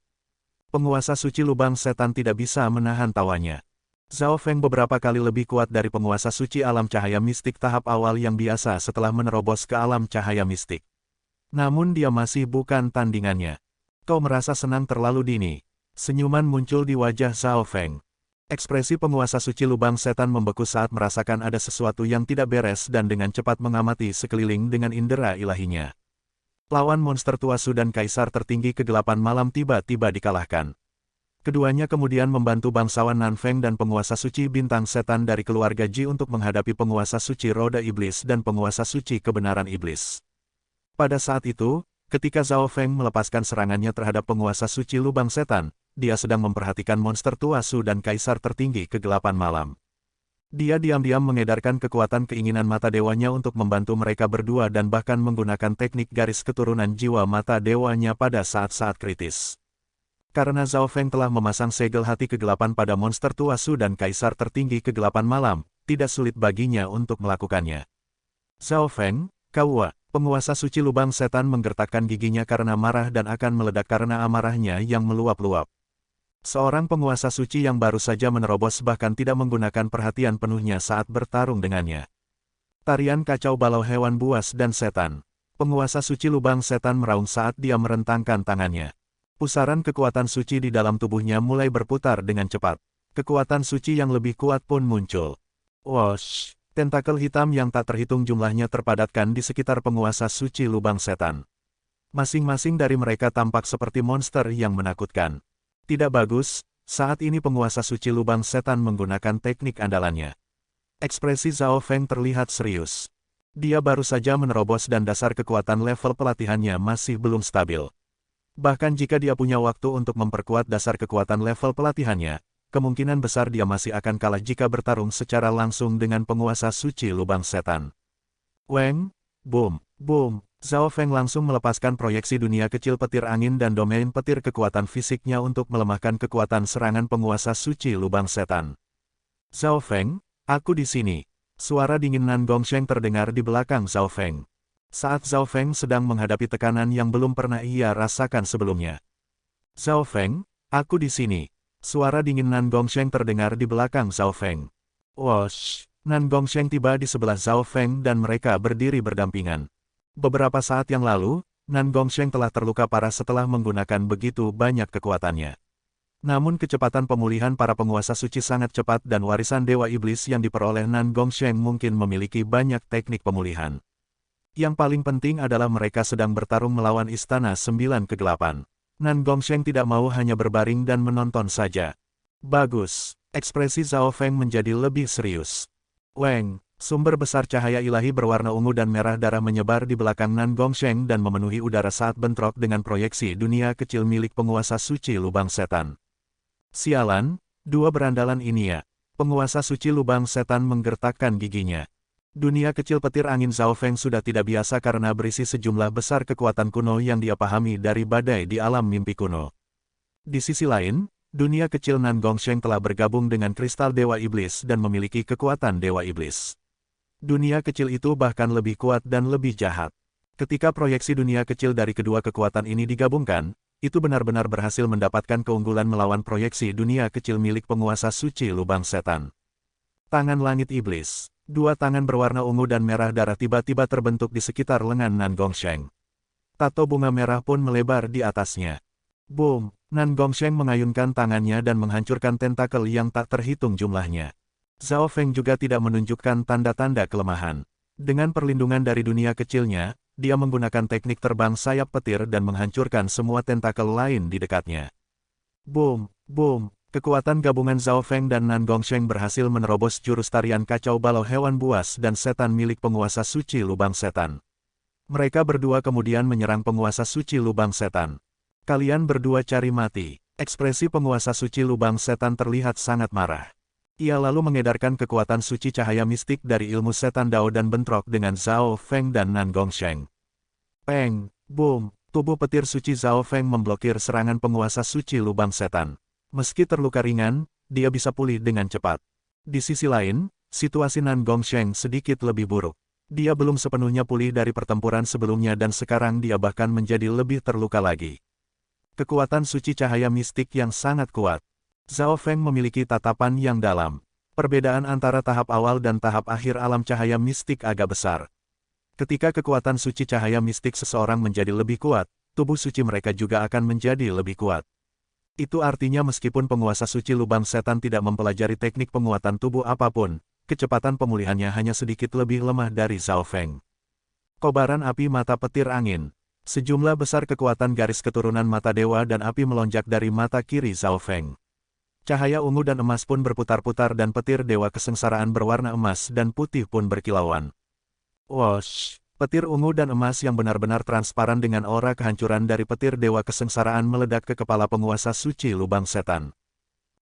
Penguasa suci lubang setan tidak bisa menahan tawanya. Zhao Feng beberapa kali lebih kuat dari penguasa suci alam cahaya mistik tahap awal yang biasa setelah menerobos ke alam cahaya mistik. Namun dia masih bukan tandingannya. Kau merasa senang terlalu dini. Senyuman muncul di wajah Zhao Feng. Ekspresi penguasa suci lubang setan membeku saat merasakan ada sesuatu yang tidak beres dan dengan cepat mengamati sekeliling dengan indera ilahinya. Lawan monster tua Su dan kaisar tertinggi kegelapan malam tiba-tiba dikalahkan. Keduanya kemudian membantu bangsawan Nanfeng dan penguasa suci bintang setan dari keluarga Ji untuk menghadapi penguasa suci roda iblis dan penguasa suci kebenaran iblis. Pada saat itu, ketika Zhao Feng melepaskan serangannya terhadap penguasa suci lubang setan, dia sedang memperhatikan monster tua Su dan kaisar tertinggi kegelapan malam. Dia diam-diam mengedarkan kekuatan keinginan mata dewanya untuk membantu mereka berdua dan bahkan menggunakan teknik garis keturunan jiwa mata dewanya pada saat-saat kritis. Karena Zhao Feng telah memasang segel hati kegelapan pada monster tua Su dan kaisar tertinggi kegelapan malam, tidak sulit baginya untuk melakukannya. Zhao Feng, Kawa, penguasa suci lubang setan menggertakkan giginya karena marah dan akan meledak karena amarahnya yang meluap-luap. Seorang penguasa suci yang baru saja menerobos bahkan tidak menggunakan perhatian penuhnya saat bertarung dengannya. Tarian kacau balau hewan buas dan setan. Penguasa suci lubang setan meraung saat dia merentangkan tangannya. Pusaran kekuatan suci di dalam tubuhnya mulai berputar dengan cepat. Kekuatan suci yang lebih kuat pun muncul. Wosh! Tentakel hitam yang tak terhitung jumlahnya terpadatkan di sekitar penguasa suci lubang setan. Masing-masing dari mereka tampak seperti monster yang menakutkan. Tidak bagus, saat ini penguasa suci lubang setan menggunakan teknik andalannya. Ekspresi Zhao Feng terlihat serius. Dia baru saja menerobos dan dasar kekuatan level pelatihannya masih belum stabil. Bahkan jika dia punya waktu untuk memperkuat dasar kekuatan level pelatihannya, kemungkinan besar dia masih akan kalah jika bertarung secara langsung dengan penguasa suci lubang setan. Weng, boom, boom. Zhao Feng langsung melepaskan proyeksi dunia kecil petir angin dan domain petir kekuatan fisiknya untuk melemahkan kekuatan serangan penguasa suci lubang setan. Zhao Feng, aku di sini. Suara dingin Nan Gongsheng terdengar di belakang Zhao Feng. Saat Zhao Feng sedang menghadapi tekanan yang belum pernah ia rasakan sebelumnya. Zhao Feng, aku di sini. Suara dingin Nan Gongsheng terdengar di belakang Zhao Feng. Wosh! Nan Gongsheng tiba di sebelah Zhao Feng dan mereka berdiri berdampingan. Beberapa saat yang lalu, Nan Gongsheng telah terluka parah setelah menggunakan begitu banyak kekuatannya. Namun kecepatan pemulihan para penguasa suci sangat cepat dan warisan Dewa Iblis yang diperoleh Nan Gongsheng mungkin memiliki banyak teknik pemulihan. Yang paling penting adalah mereka sedang bertarung melawan Istana Sembilan Kegelapan. Nan Gongsheng tidak mau hanya berbaring dan menonton saja. Bagus, ekspresi Zhao Feng menjadi lebih serius. Weng! Sumber besar cahaya ilahi berwarna ungu dan merah darah menyebar di belakang Nan Gongsheng dan memenuhi udara saat bentrok dengan proyeksi dunia kecil milik penguasa suci lubang setan. Sialan, dua berandalan ini ya. Penguasa suci lubang setan menggertakkan giginya. Dunia kecil petir angin Zhao Feng sudah tidak biasa karena berisi sejumlah besar kekuatan kuno yang dia pahami dari badai di alam mimpi kuno. Di sisi lain, dunia kecil Nan Gongsheng telah bergabung dengan kristal Dewa Iblis dan memiliki kekuatan Dewa Iblis. Dunia kecil itu bahkan lebih kuat dan lebih jahat. Ketika proyeksi dunia kecil dari kedua kekuatan ini digabungkan, itu benar-benar berhasil mendapatkan keunggulan melawan proyeksi dunia kecil milik penguasa suci lubang setan. Tangan langit iblis. Dua tangan berwarna ungu dan merah darah tiba-tiba terbentuk di sekitar lengan Nan Gongsheng. Tato bunga merah pun melebar di atasnya. Boom! Nan Gongsheng mengayunkan tangannya dan menghancurkan tentakel yang tak terhitung jumlahnya. Zhao Feng juga tidak menunjukkan tanda-tanda kelemahan. Dengan perlindungan dari dunia kecilnya, dia menggunakan teknik terbang sayap petir dan menghancurkan semua tentakel lain di dekatnya. Boom! Boom! Kekuatan gabungan Zhao Feng dan Nan Gongsheng berhasil menerobos jurus tarian kacau balau hewan buas dan setan milik penguasa suci lubang setan. Mereka berdua kemudian menyerang penguasa suci lubang setan. Kalian berdua cari mati. Ekspresi penguasa suci lubang setan terlihat sangat marah. Ia lalu mengedarkan kekuatan suci cahaya mistik dari ilmu setan Dao dan bentrok dengan Zhao Feng dan Nan Gongsheng. Peng! Boom! Tubuh petir suci Zhao Feng memblokir serangan penguasa suci lubang setan. Meski terluka ringan, dia bisa pulih dengan cepat. Di sisi lain, situasi Nan Gongsheng sedikit lebih buruk. Dia belum sepenuhnya pulih dari pertempuran sebelumnya dan sekarang dia bahkan menjadi lebih terluka lagi. Kekuatan suci cahaya mistik yang sangat kuat. Zhao Feng memiliki tatapan yang dalam. Perbedaan antara tahap awal dan tahap akhir alam cahaya mistik agak besar. Ketika kekuatan suci cahaya mistik seseorang menjadi lebih kuat, tubuh suci mereka juga akan menjadi lebih kuat. Itu artinya meskipun penguasa suci lubang setan tidak mempelajari teknik penguatan tubuh apapun, kecepatan pemulihannya hanya sedikit lebih lemah dari Zhao Feng. Kobaran api mata petir angin. Sejumlah besar kekuatan garis keturunan mata dewa dan api melonjak dari mata kiri Zhao Feng. Cahaya ungu dan emas pun berputar-putar dan petir dewa kesengsaraan berwarna emas dan putih pun berkilauan. Wosh! Petir ungu dan emas yang benar-benar transparan dengan aura kehancuran dari petir dewa kesengsaraan meledak ke kepala penguasa suci lubang setan.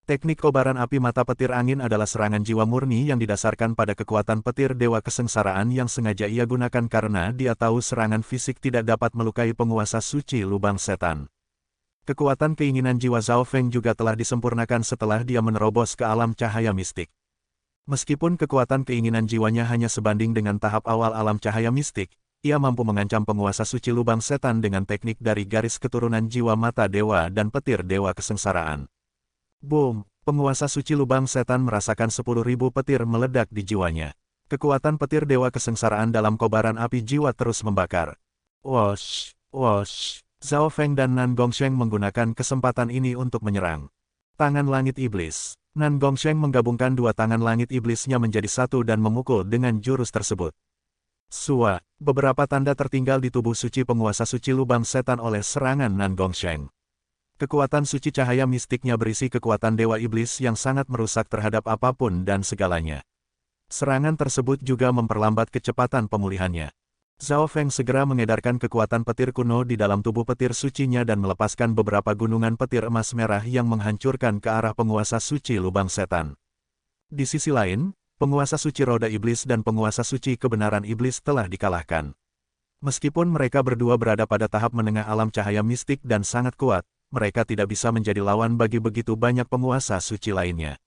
Teknik kobaran api mata petir angin adalah serangan jiwa murni yang didasarkan pada kekuatan petir dewa kesengsaraan yang sengaja ia gunakan karena dia tahu serangan fisik tidak dapat melukai penguasa suci lubang setan. Kekuatan keinginan jiwa Zhao Feng juga telah disempurnakan setelah dia menerobos ke alam cahaya mistik. Meskipun kekuatan keinginan jiwanya hanya sebanding dengan tahap awal alam cahaya mistik, ia mampu mengancam penguasa suci lubang setan dengan teknik dari garis keturunan jiwa mata dewa dan petir dewa kesengsaraan. Boom! Penguasa suci lubang setan merasakan 10.000 petir meledak di jiwanya. Kekuatan petir dewa kesengsaraan dalam kobaran api jiwa terus membakar. Wosh! Wosh! Zhao Feng dan Nan Gongsheng menggunakan kesempatan ini untuk menyerang. Tangan langit iblis. Nan Gongsheng menggabungkan dua tangan langit iblisnya menjadi satu dan memukul dengan jurus tersebut. Sua! Beberapa tanda tertinggal di tubuh suci penguasa suci lubang setan oleh serangan Nan Gongsheng. Kekuatan suci cahaya mistiknya berisi kekuatan dewa iblis yang sangat merusak terhadap apapun dan segalanya. Serangan tersebut juga memperlambat kecepatan pemulihannya. Zhao Feng segera mengedarkan kekuatan petir kuno di dalam tubuh petir sucinya dan melepaskan beberapa gunungan petir emas merah yang menghancurkan ke arah penguasa suci lubang setan. Di sisi lain, penguasa suci roda iblis dan penguasa suci kebenaran iblis telah dikalahkan. Meskipun mereka berdua berada pada tahap menengah alam cahaya mistik dan sangat kuat, mereka tidak bisa menjadi lawan bagi begitu banyak penguasa suci lainnya.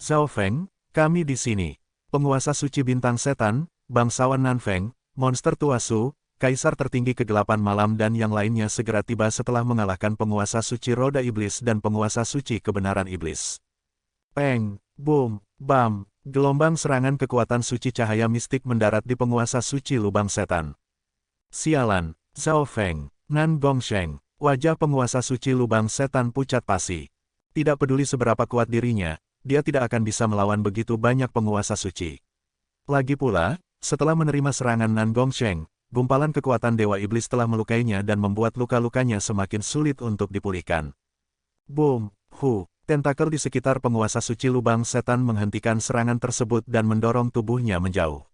Zhao Feng, kami di sini. Penguasa suci bintang setan, bangsawan Nan Feng, monster tua Su, kaisar tertinggi kegelapan malam dan yang lainnya segera tiba setelah mengalahkan penguasa suci roda iblis dan penguasa suci kebenaran iblis. Peng, boom, bam, gelombang serangan kekuatan suci cahaya mistik mendarat di penguasa suci lubang setan. Sialan, Zhao Feng, Nan Gongsheng. Wajah penguasa suci lubang setan pucat pasi. Tidak peduli seberapa kuat dirinya, dia tidak akan bisa melawan begitu banyak penguasa suci. Lagi pula, setelah menerima serangan Nan Gongsheng, gumpalan kekuatan dewa iblis telah melukainya dan membuat luka-lukanya semakin sulit untuk dipulihkan. Boom! Tentakel di sekitar penguasa suci lubang setan menghentikan serangan tersebut dan mendorong tubuhnya menjauh.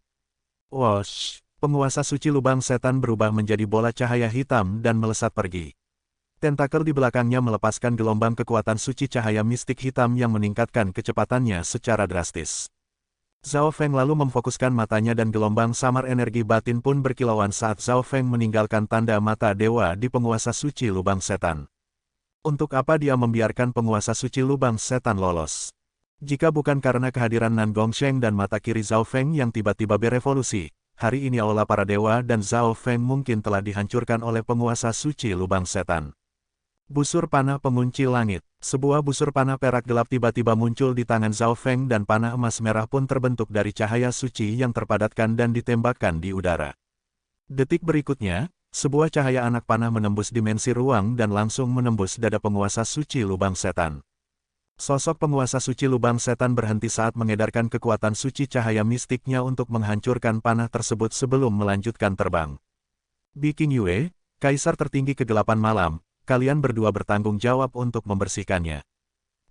Wosh! Penguasa suci lubang setan berubah menjadi bola cahaya hitam dan melesat pergi. Tentakel di belakangnya melepaskan gelombang kekuatan suci cahaya mistik hitam yang meningkatkan kecepatannya secara drastis. Zhao Feng lalu memfokuskan matanya dan gelombang samar energi batin pun berkilauan saat Zhao Feng meninggalkan tanda mata dewa di penguasa suci lubang setan. Untuk apa dia membiarkan penguasa suci lubang setan lolos? Jika bukan karena kehadiran Nan Gongsheng dan mata kiri Zhao Feng yang tiba-tiba berevolusi, hari ini aula para dewa dan Zhao Feng mungkin telah dihancurkan oleh penguasa suci lubang setan. Busur panah pengunci langit. Sebuah busur panah perak gelap tiba-tiba muncul di tangan Zhao Feng dan panah emas merah pun terbentuk dari cahaya suci yang terpadatkan dan ditembakkan di udara. Detik berikutnya, sebuah cahaya anak panah menembus dimensi ruang dan langsung menembus dada penguasa suci lubang setan. Sosok penguasa suci lubang setan berhenti saat mengedarkan kekuatan suci cahaya mistiknya untuk menghancurkan panah tersebut sebelum melanjutkan terbang. Biking Yue, kaisar tertinggi kegelapan malam, kalian berdua bertanggung jawab untuk membersihkannya.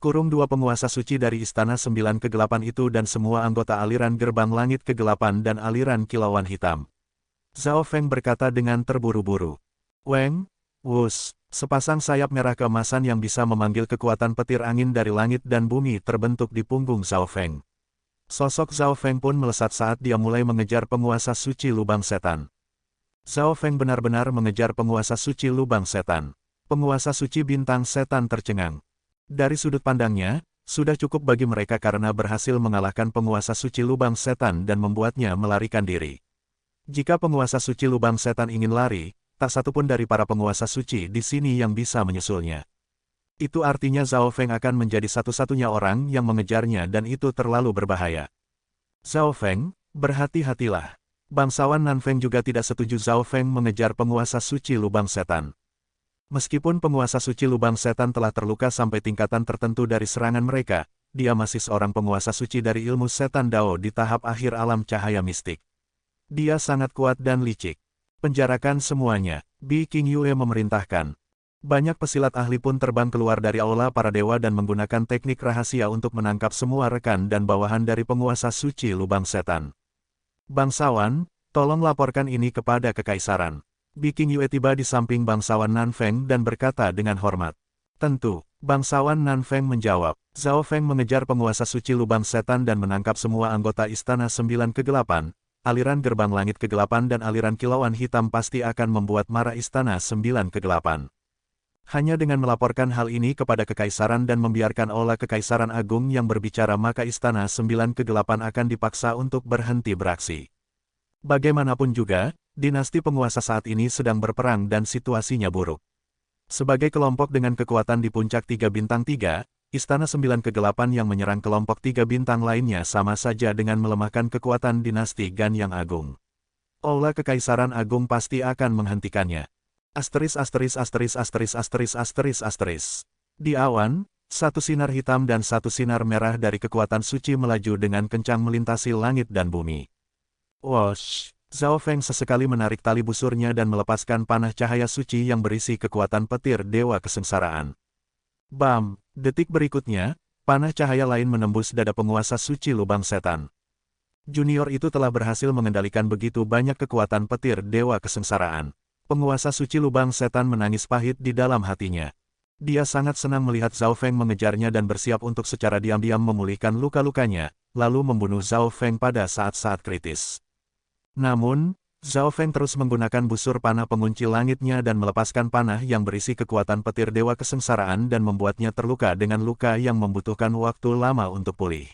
Kurung dua penguasa suci dari Istana Sembilan Kegelapan itu dan semua anggota aliran gerbang langit kegelapan dan aliran kilauan hitam. Zhao Feng berkata dengan terburu-buru. Weng, wus, sepasang sayap merah keemasan yang bisa memanggil kekuatan petir angin dari langit dan bumi terbentuk di punggung Zhao Feng. Sosok Zhao Feng pun melesat saat dia mulai mengejar penguasa suci lubang setan. Zhao Feng benar-benar mengejar penguasa suci lubang setan. Penguasa suci bintang setan tercengang. Dari sudut pandangnya, sudah cukup bagi mereka karena berhasil mengalahkan penguasa suci lubang setan dan membuatnya melarikan diri. Jika penguasa suci lubang setan ingin lari, tak satupun dari para penguasa suci di sini yang bisa menyusulnya. Itu artinya Zhao Feng akan menjadi satu-satunya orang yang mengejarnya dan itu terlalu berbahaya. Zhao Feng, berhati-hatilah. Bangsawan Nan Feng juga tidak setuju Zhao Feng mengejar penguasa suci lubang setan. Meskipun penguasa suci lubang setan telah terluka sampai tingkatan tertentu dari serangan mereka, dia masih seorang penguasa suci dari ilmu setan Dao di tahap akhir alam cahaya mistik. Dia sangat kuat dan licik. Penjarakan semuanya, Bi King Yue memerintahkan. Banyak pesilat ahli pun terbang keluar dari aula para dewa dan menggunakan teknik rahasia untuk menangkap semua rekan dan bawahan dari penguasa suci lubang setan. Bangsawan, tolong laporkan ini kepada Kekaisaran. Bi King Yue tiba di samping bangsawan Nanfeng dan berkata dengan hormat. Tentu, bangsawan Nanfeng menjawab. Zhao Feng mengejar penguasa suci lubang setan dan menangkap semua anggota Istana Sembilan Kegelapan. Aliran gerbang langit kegelapan dan aliran kilauan hitam pasti akan membuat marah Istana Sembilan Kegelapan. Hanya dengan melaporkan hal ini kepada Kekaisaran dan membiarkan Aula Kekaisaran Agung yang berbicara maka Istana Sembilan Kegelapan akan dipaksa untuk berhenti beraksi. Bagaimanapun juga, dinasti penguasa saat ini sedang berperang dan situasinya buruk. Sebagai kelompok dengan kekuatan di puncak 3 bintang 3, Istana Sembilan Kegelapan yang menyerang kelompok 3 bintang lainnya sama saja dengan melemahkan kekuatan dinasti Gan yang agung. Aula Kekaisaran Agung pasti akan menghentikannya. Di awan, satu sinar hitam dan satu sinar merah dari kekuatan suci melaju dengan kencang melintasi langit dan bumi. Wosh! Zhao Feng sesekali menarik tali busurnya dan melepaskan panah cahaya suci yang berisi kekuatan petir Dewa Kesengsaraan. Bam! Detik berikutnya, panah cahaya lain menembus dada penguasa suci lubang setan. Junior itu telah berhasil mengendalikan begitu banyak kekuatan petir Dewa Kesengsaraan. Penguasa suci lubang setan menangis pahit di dalam hatinya. Dia sangat senang melihat Zhao Feng mengejarnya dan bersiap untuk secara diam-diam memulihkan luka-lukanya, lalu membunuh Zhao Feng pada saat-saat kritis. Namun, Zhao Feng terus menggunakan busur panah pengunci langitnya dan melepaskan panah yang berisi kekuatan petir Dewa Kesengsaraan dan membuatnya terluka dengan luka yang membutuhkan waktu lama untuk pulih.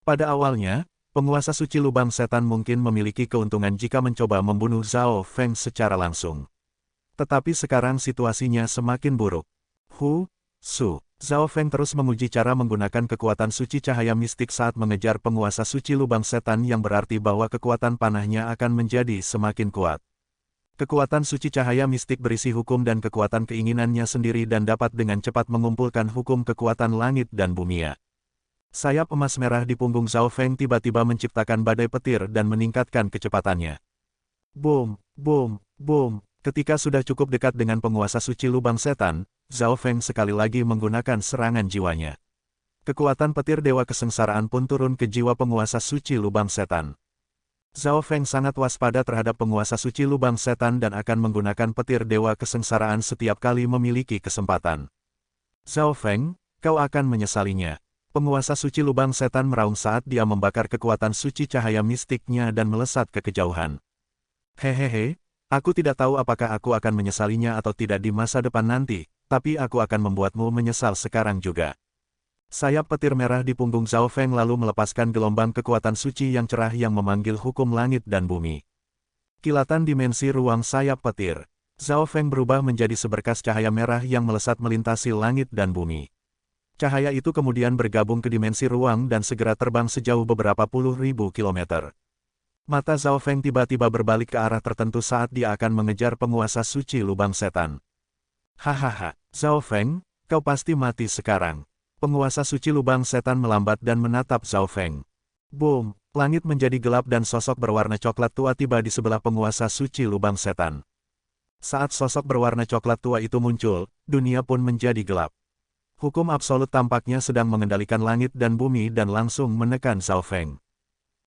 Pada awalnya, penguasa suci lubang setan mungkin memiliki keuntungan jika mencoba membunuh Zhao Feng secara langsung. Tetapi sekarang situasinya semakin buruk. Zhao Feng terus menguji cara menggunakan kekuatan suci cahaya mistik saat mengejar penguasa suci lubang setan yang berarti bahwa kekuatan panahnya akan menjadi semakin kuat. Kekuatan suci cahaya mistik berisi hukum dan kekuatan keinginannya sendiri dan dapat dengan cepat mengumpulkan hukum kekuatan langit dan bumi. Sayap emas merah di punggung Zhao Feng tiba-tiba menciptakan badai petir dan meningkatkan kecepatannya. Boom, boom, boom. Ketika sudah cukup dekat dengan penguasa suci lubang setan, Zhao Feng sekali lagi menggunakan serangan jiwanya. Kekuatan petir Dewa Kesengsaraan pun turun ke jiwa penguasa suci lubang setan. Zhao Feng sangat waspada terhadap penguasa suci lubang setan dan akan menggunakan petir Dewa Kesengsaraan setiap kali memiliki kesempatan. Zhao Feng, kau akan menyesalinya. Penguasa suci lubang setan meraung saat dia membakar kekuatan suci cahaya mistiknya dan melesat ke kejauhan. Hehehe, aku tidak tahu apakah aku akan menyesalinya atau tidak di masa depan nanti, tapi aku akan membuatmu menyesal sekarang juga. Sayap petir merah di punggung Zhao Feng lalu melepaskan gelombang kekuatan suci yang cerah yang memanggil hukum langit dan bumi. Kilatan dimensi ruang sayap petir. Zhao Feng berubah menjadi seberkas cahaya merah yang melesat melintasi langit dan bumi. Cahaya itu kemudian bergabung ke dimensi ruang dan segera terbang sejauh beberapa puluh ribu kilometer. Mata Zhao Feng tiba-tiba berbalik ke arah tertentu saat dia akan mengejar penguasa suci lubang setan. Hahaha, Zhao Feng, kau pasti mati sekarang. Penguasa suci lubang setan melambat dan menatap Zhao Feng. Boom, langit menjadi gelap dan sosok berwarna coklat tua tiba di sebelah penguasa suci lubang setan. Saat sosok berwarna coklat tua itu muncul, dunia pun menjadi gelap. Hukum absolut tampaknya sedang mengendalikan langit dan bumi dan langsung menekan Zhao Feng.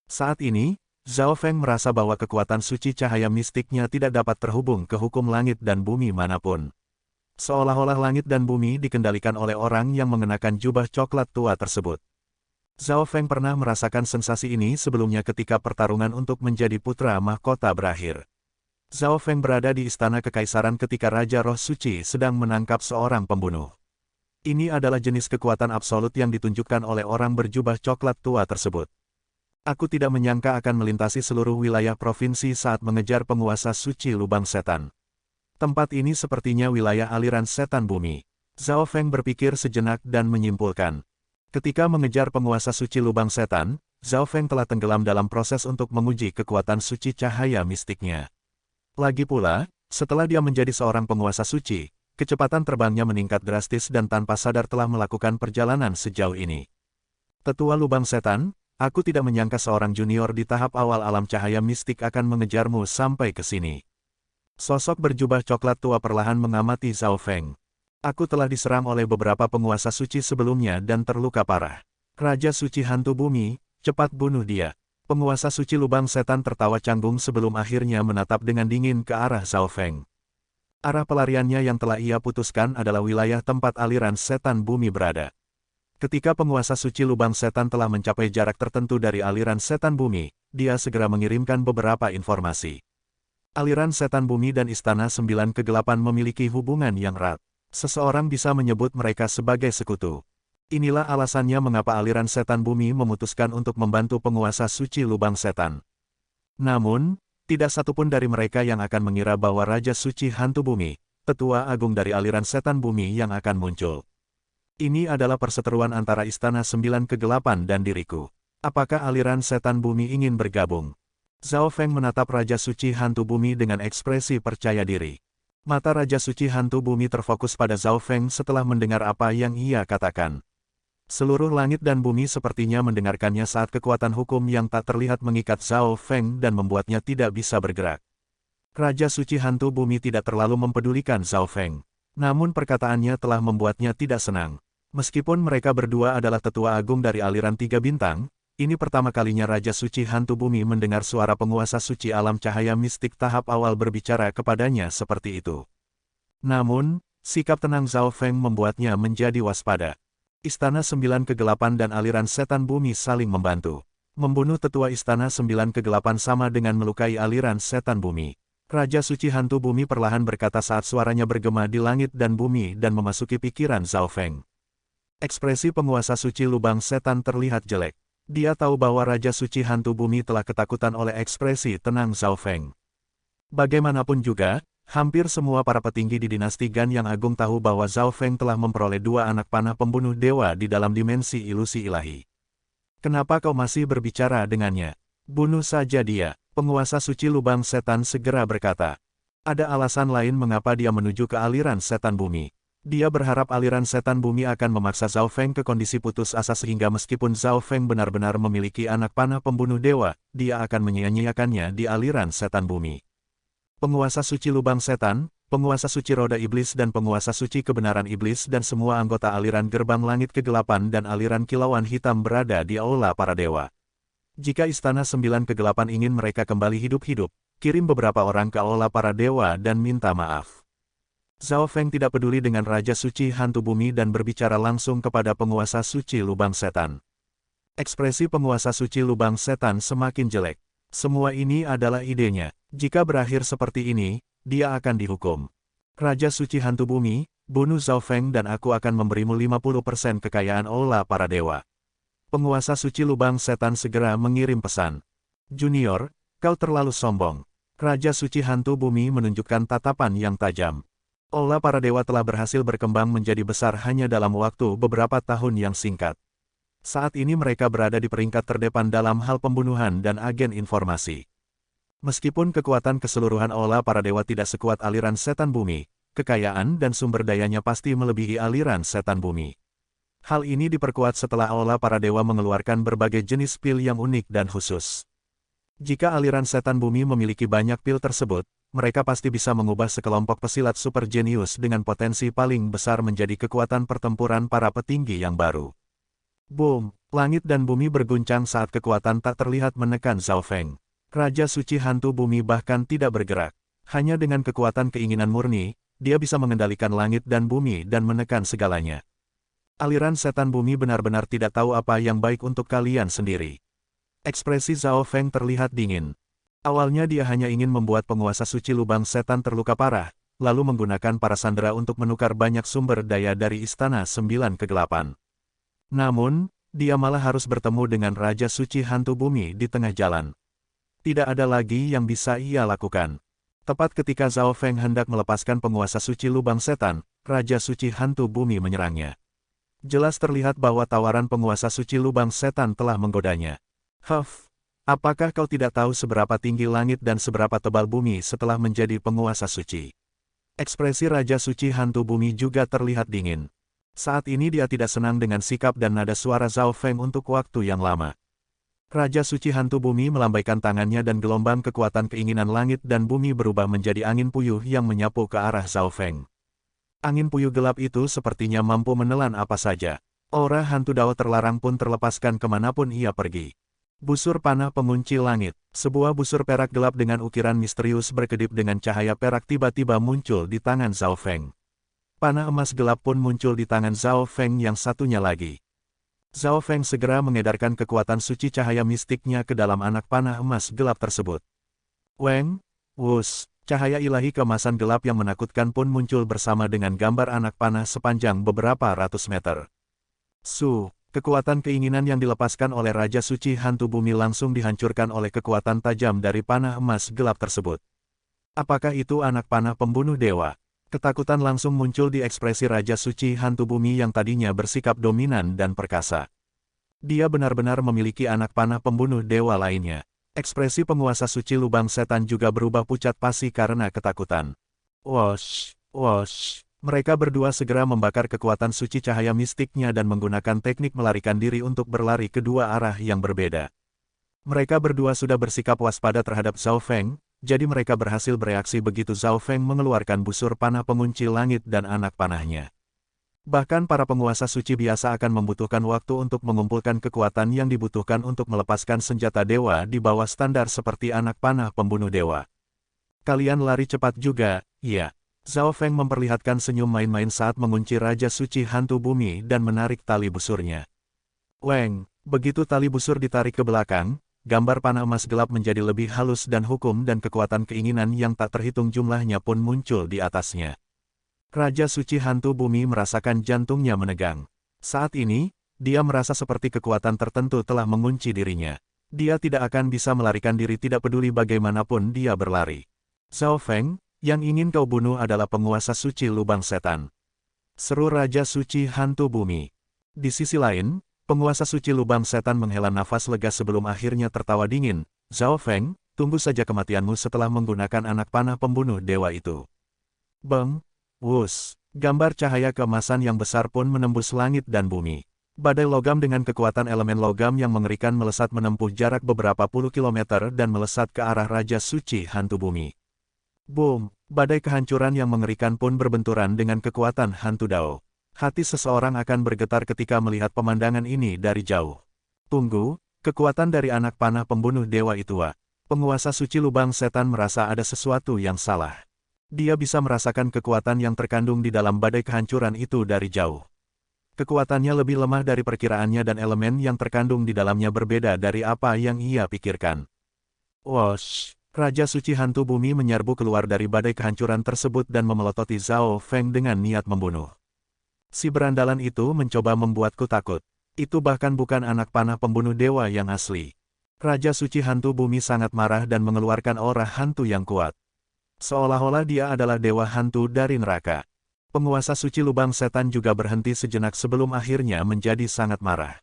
Saat ini, Zhao Feng merasa bahwa kekuatan suci cahaya mistiknya tidak dapat terhubung ke hukum langit dan bumi manapun. Seolah-olah langit dan bumi dikendalikan oleh orang yang mengenakan jubah coklat tua tersebut. Zhao Feng pernah merasakan sensasi ini sebelumnya ketika pertarungan untuk menjadi putra mahkota berakhir. Zhao Feng berada di Istana Kekaisaran ketika Raja Roh Suci sedang menangkap seorang pembunuh. Ini adalah jenis kekuatan absolut yang ditunjukkan oleh orang berjubah coklat tua tersebut. Aku tidak menyangka akan melintasi seluruh wilayah provinsi saat mengejar penguasa suci lubang setan. Tempat ini sepertinya wilayah aliran setan bumi. Zhao Feng berpikir sejenak dan menyimpulkan. Ketika mengejar penguasa suci lubang setan, Zhao Feng telah tenggelam dalam proses untuk menguji kekuatan suci cahaya mistiknya. Lagi pula, setelah dia menjadi seorang penguasa suci, Kecepatan terbangnya meningkat drastis dan tanpa sadar telah melakukan perjalanan sejauh ini. Tetua Lubang Setan, aku tidak menyangka seorang junior di tahap awal alam cahaya mistik akan mengejarmu sampai ke sini. Sosok berjubah coklat tua perlahan mengamati Zhao Feng. Aku telah diserang oleh beberapa penguasa suci sebelumnya dan terluka parah. Raja Suci Hantu Bumi, cepat bunuh dia. Penguasa suci Lubang Setan tertawa canggung sebelum akhirnya menatap dengan dingin ke arah Zhao Feng. Arah pelariannya yang telah ia putuskan adalah wilayah tempat aliran setan bumi berada. Ketika penguasa suci Lubang Setan telah mencapai jarak tertentu dari aliran setan bumi, dia segera mengirimkan beberapa informasi. Aliran setan bumi dan Istana Sembilan Kegelapan memiliki hubungan yang erat. Seseorang bisa menyebut mereka sebagai sekutu. Inilah alasannya mengapa aliran setan bumi memutuskan untuk membantu penguasa suci Lubang Setan. Namun, tidak satupun dari mereka yang akan mengira bahwa Raja Suci Hantu Bumi, tetua agung dari aliran setan bumi yang akan muncul. Ini adalah perseteruan antara Istana Sembilan Kegelapan dan diriku. Apakah aliran setan bumi ingin bergabung? Zhao Feng menatap Raja Suci Hantu Bumi dengan ekspresi percaya diri. Mata Raja Suci Hantu Bumi terfokus pada Zhao Feng setelah mendengar apa yang ia katakan. Seluruh langit dan bumi sepertinya mendengarkannya saat kekuatan hukum yang tak terlihat mengikat Zhao Feng dan membuatnya tidak bisa bergerak. Raja Suci Hantu Bumi tidak terlalu mempedulikan Zhao Feng. Namun perkataannya telah membuatnya tidak senang. Meskipun mereka berdua adalah tetua agung dari aliran tiga bintang, ini pertama kalinya Raja Suci Hantu Bumi mendengar suara penguasa suci alam cahaya mistik tahap awal berbicara kepadanya seperti itu. Namun, sikap tenang Zhao Feng membuatnya menjadi waspada. Istana Sembilan Kegelapan dan aliran setan bumi saling membantu. Membunuh tetua Istana Sembilan Kegelapan sama dengan melukai aliran setan bumi. Raja Suci Hantu Bumi perlahan berkata saat suaranya bergema di langit dan bumi dan memasuki pikiran Zhao Feng. Ekspresi penguasa suci Lubang Setan terlihat jelek. Dia tahu bahwa Raja Suci Hantu Bumi telah ketakutan oleh ekspresi tenang Zhao Feng. Bagaimanapun juga, hampir semua para petinggi di dinasti Gan yang agung tahu bahwa Zhao Feng telah memperoleh dua anak panah pembunuh dewa di dalam dimensi ilusi ilahi. Kenapa kau masih berbicara dengannya? Bunuh saja dia, penguasa suci Lubang Setan segera berkata. Ada alasan lain mengapa dia menuju ke aliran setan bumi. Dia berharap aliran setan bumi akan memaksa Zhao Feng ke kondisi putus asa sehingga meskipun Zhao Feng benar-benar memiliki anak panah pembunuh dewa, dia akan menyia-nyiakannya di aliran setan bumi. Penguasa suci Lubang Setan, penguasa suci roda iblis dan penguasa suci kebenaran iblis dan semua anggota aliran gerbang langit kegelapan dan aliran kilauan hitam berada di aula para dewa. Jika Istana Sembilan Kegelapan ingin mereka kembali hidup-hidup, kirim beberapa orang ke aula para dewa dan minta maaf. Zhao Feng tidak peduli dengan Raja Suci Hantu Bumi dan berbicara langsung kepada penguasa suci Lubang Setan. Ekspresi penguasa suci Lubang Setan semakin jelek. Semua ini adalah idenya. Jika berakhir seperti ini, dia akan dihukum. Raja Suci Hantu Bumi, bunuh Zhao Feng dan aku akan memberimu 50% kekayaan aula para dewa. Penguasa suci Lubang Setan segera mengirim pesan. Junior, kau terlalu sombong. Raja Suci Hantu Bumi menunjukkan tatapan yang tajam. Aula para dewa telah berhasil berkembang menjadi besar hanya dalam waktu beberapa tahun yang singkat. Saat ini mereka berada di peringkat terdepan dalam hal pembunuhan dan agen informasi. Meskipun kekuatan keseluruhan aula para dewa tidak sekuat aliran setan bumi, kekayaan dan sumber dayanya pasti melebihi aliran setan bumi. Hal ini diperkuat setelah aula para dewa mengeluarkan berbagai jenis pil yang unik dan khusus. Jika aliran setan bumi memiliki banyak pil tersebut, mereka pasti bisa mengubah sekelompok pesilat super jenius dengan potensi paling besar menjadi kekuatan pertempuran para petinggi yang baru. Boom! Langit dan bumi berguncang saat kekuatan tak terlihat menekan Zhao Feng. Raja Suci Hantu Bumi bahkan tidak bergerak. Hanya dengan kekuatan keinginan murni, dia bisa mengendalikan langit dan bumi dan menekan segalanya. Aliran setan bumi benar-benar tidak tahu apa yang baik untuk kalian sendiri. Ekspresi Zhao Feng terlihat dingin. Awalnya dia hanya ingin membuat penguasa suci Lubang Setan terluka parah, lalu menggunakan para sandera untuk menukar banyak sumber daya dari Istana Sembilan Kegelapan. Namun, dia malah harus bertemu dengan Raja Suci Hantu Bumi di tengah jalan. Tidak ada lagi yang bisa ia lakukan. Tepat ketika Zhao Feng hendak melepaskan penguasa suci Lubang Setan, Raja Suci Hantu Bumi menyerangnya. Jelas terlihat bahwa tawaran penguasa suci Lubang Setan telah menggodanya. Huff, apakah kau tidak tahu seberapa tinggi langit dan seberapa tebal bumi setelah menjadi penguasa suci? Ekspresi Raja Suci Hantu Bumi juga terlihat dingin. Saat ini dia tidak senang dengan sikap dan nada suara Zhao Feng untuk waktu yang lama. Raja Suci Hantu Bumi melambaikan tangannya dan gelombang kekuatan keinginan langit dan bumi berubah menjadi angin puyuh yang menyapu ke arah Zhao Feng. Angin puyuh gelap itu sepertinya mampu menelan apa saja. Aura hantu Dao terlarang pun terlepaskan kemanapun ia pergi. Busur panah pengunci langit. Sebuah busur perak gelap dengan ukiran misterius berkedip dengan cahaya perak tiba-tiba muncul di tangan Zhao Feng. Panah emas gelap pun muncul di tangan Zhao Feng yang satunya lagi. Zhao Feng segera mengedarkan kekuatan suci cahaya mistiknya ke dalam anak panah emas gelap tersebut. Weng, wus, cahaya ilahi kemasan gelap yang menakutkan pun muncul bersama dengan gambar anak panah sepanjang beberapa ratus meter. Kekuatan keinginan yang dilepaskan oleh Raja Suci Hantu Bumi langsung dihancurkan oleh kekuatan tajam dari panah emas gelap tersebut. Apakah itu anak panah pembunuh dewa? Ketakutan langsung muncul di ekspresi Raja Suci Hantu Bumi yang tadinya bersikap dominan dan perkasa. Dia benar-benar memiliki anak panah pembunuh dewa lainnya. Ekspresi penguasa suci lubang setan juga berubah pucat pasi karena ketakutan. Wosh, wosh. Mereka berdua segera membakar kekuatan suci cahaya mistiknya dan menggunakan teknik melarikan diri untuk berlari ke dua arah yang berbeda. Mereka berdua sudah bersikap waspada terhadap Zhao Feng, jadi mereka berhasil bereaksi begitu Zhao Feng mengeluarkan busur panah pengunci langit dan anak panahnya. Bahkan para penguasa suci biasa akan membutuhkan waktu untuk mengumpulkan kekuatan yang dibutuhkan untuk melepaskan senjata dewa di bawah standar seperti anak panah pembunuh dewa. Kalian lari cepat juga, iya. Zhao Feng memperlihatkan senyum main-main saat mengunci Raja Suci Hantu Bumi dan menarik tali busurnya. Weng, begitu tali busur ditarik ke belakang, gambar panah emas gelap menjadi lebih halus dan hukum dan kekuatan keinginan yang tak terhitung jumlahnya pun muncul di atasnya. Raja Suci Hantu Bumi merasakan jantungnya menegang. Saat ini, dia merasa seperti kekuatan tertentu telah mengunci dirinya. Dia tidak akan bisa melarikan diri tidak peduli bagaimanapun dia berlari. Zhao Feng, yang ingin kau bunuh adalah penguasa suci lubang setan. Seru Raja Suci Hantu Bumi. Di sisi lain, penguasa suci lubang setan menghela nafas lega sebelum akhirnya tertawa dingin. Zhao Feng, tunggu saja kematianmu setelah menggunakan anak panah pembunuh dewa itu. Beng, wus, gambar cahaya keemasan yang besar pun menembus langit dan bumi. Badai logam dengan kekuatan elemen logam yang mengerikan melesat menempuh jarak beberapa puluh kilometer dan melesat ke arah Raja Suci Hantu Bumi. Boom! Badai kehancuran yang mengerikan pun berbenturan dengan kekuatan hantu Dao. Hati seseorang akan bergetar ketika melihat pemandangan ini dari jauh. Tunggu, kekuatan dari anak panah pembunuh dewa itu. Penguasa suci lubang setan merasa ada sesuatu yang salah. Dia bisa merasakan kekuatan yang terkandung di dalam badai kehancuran itu dari jauh. Kekuatannya lebih lemah dari perkiraannya dan elemen yang terkandung di dalamnya berbeda dari apa yang ia pikirkan. Wosh! Raja Suci Hantu Bumi menyerbu keluar dari badai kehancuran tersebut dan memelototi Zhao Feng dengan niat membunuh. Si berandalan itu mencoba membuatku takut. Itu bahkan bukan anak panah pembunuh dewa yang asli. Raja Suci Hantu Bumi sangat marah dan mengeluarkan aura hantu yang kuat. Seolah-olah dia adalah dewa hantu dari neraka. Penguasa suci lubang setan juga berhenti sejenak sebelum akhirnya menjadi sangat marah.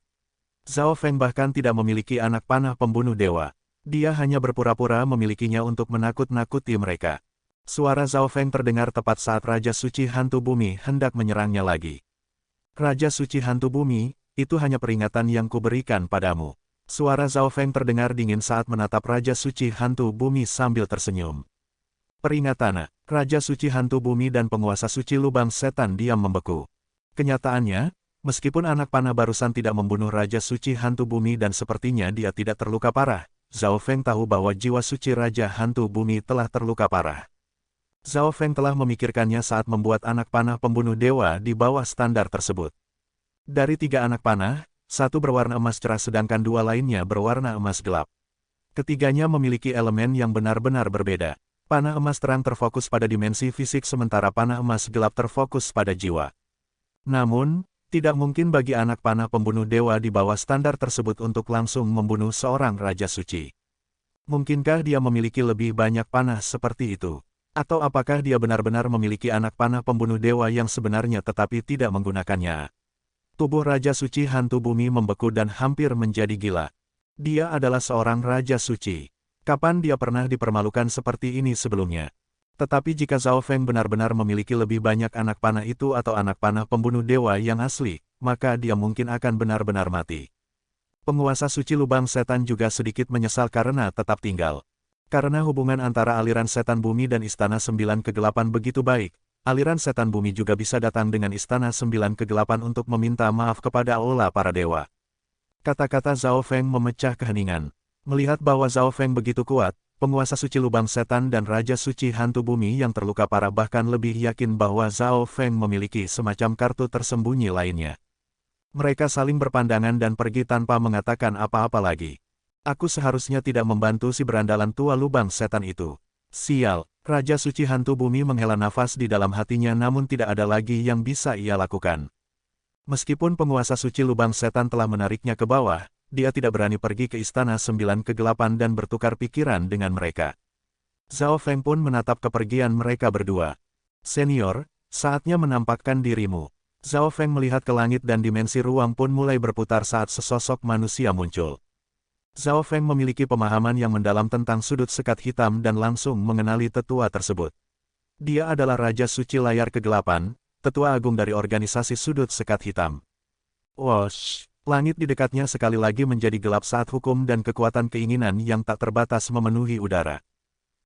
Zhao Feng bahkan tidak memiliki anak panah pembunuh dewa. Dia hanya berpura-pura memilikinya untuk menakut-nakuti mereka. Suara Zhao Feng terdengar tepat saat Raja Suci Hantu Bumi hendak menyerangnya lagi. Raja Suci Hantu Bumi, itu hanya peringatan yang kuberikan padamu. Suara Zhao Feng terdengar dingin saat menatap Raja Suci Hantu Bumi sambil tersenyum. Peringatan, Raja Suci Hantu Bumi dan penguasa suci lubang setan diam membeku. Kenyataannya, meskipun anak panah barusan tidak membunuh Raja Suci Hantu Bumi dan sepertinya dia tidak terluka parah, Zhao Feng tahu bahwa jiwa suci Raja Hantu Bumi telah terluka parah. Zhao Feng telah memikirkannya saat membuat anak panah pembunuh dewa di bawah standar tersebut. Dari 3 anak panah, 1 berwarna emas cerah sedangkan 2 lainnya berwarna emas gelap. Ketiganya memiliki elemen yang benar-benar berbeda. Panah emas terang terfokus pada dimensi fisik sementara panah emas gelap terfokus pada jiwa. Namun, tidak mungkin bagi anak panah pembunuh dewa di bawah standar tersebut untuk langsung membunuh seorang Raja Suci. Mungkinkah dia memiliki lebih banyak panah seperti itu? Atau apakah dia benar-benar memiliki anak panah pembunuh dewa yang sebenarnya tetapi tidak menggunakannya? Tubuh Raja Suci Hantu Bumi membeku dan hampir menjadi gila. Dia adalah seorang Raja Suci. Kapan dia pernah dipermalukan seperti ini sebelumnya? Tetapi jika Zhao Feng benar-benar memiliki lebih banyak anak panah itu atau anak panah pembunuh dewa yang asli, maka dia mungkin akan benar-benar mati. Penguasa suci lubang setan juga sedikit menyesal karena tetap tinggal. Karena hubungan antara aliran setan bumi dan istana sembilan kegelapan begitu baik, aliran setan bumi juga bisa datang dengan istana sembilan kegelapan untuk meminta maaf kepada Allah para dewa. Kata-kata Zhao Feng memecah keheningan. Melihat bahwa Zhao Feng begitu kuat, penguasa suci lubang setan dan raja suci hantu bumi yang terluka parah bahkan lebih yakin bahwa Zhao Feng memiliki semacam kartu tersembunyi lainnya. Mereka saling berpandangan dan pergi tanpa mengatakan apa-apa lagi. Aku seharusnya tidak membantu si berandalan tua lubang setan itu. Sial, raja suci hantu bumi menghela nafas di dalam hatinya namun tidak ada lagi yang bisa ia lakukan. Meskipun penguasa suci lubang setan telah menariknya ke bawah, dia tidak berani pergi ke istana sembilan kegelapan dan bertukar pikiran dengan mereka. Zhao Feng pun menatap kepergian mereka berdua. Senior, saatnya menampakkan dirimu. Zhao Feng melihat ke langit dan dimensi ruang pun mulai berputar saat sesosok manusia muncul. Zhao Feng memiliki pemahaman yang mendalam tentang sudut sekat hitam dan langsung mengenali tetua tersebut. Dia adalah Raja Suci Layar Kegelapan, tetua agung dari organisasi sudut sekat hitam. Wosh! Langit di dekatnya sekali lagi menjadi gelap saat hukum dan kekuatan keinginan yang tak terbatas memenuhi udara.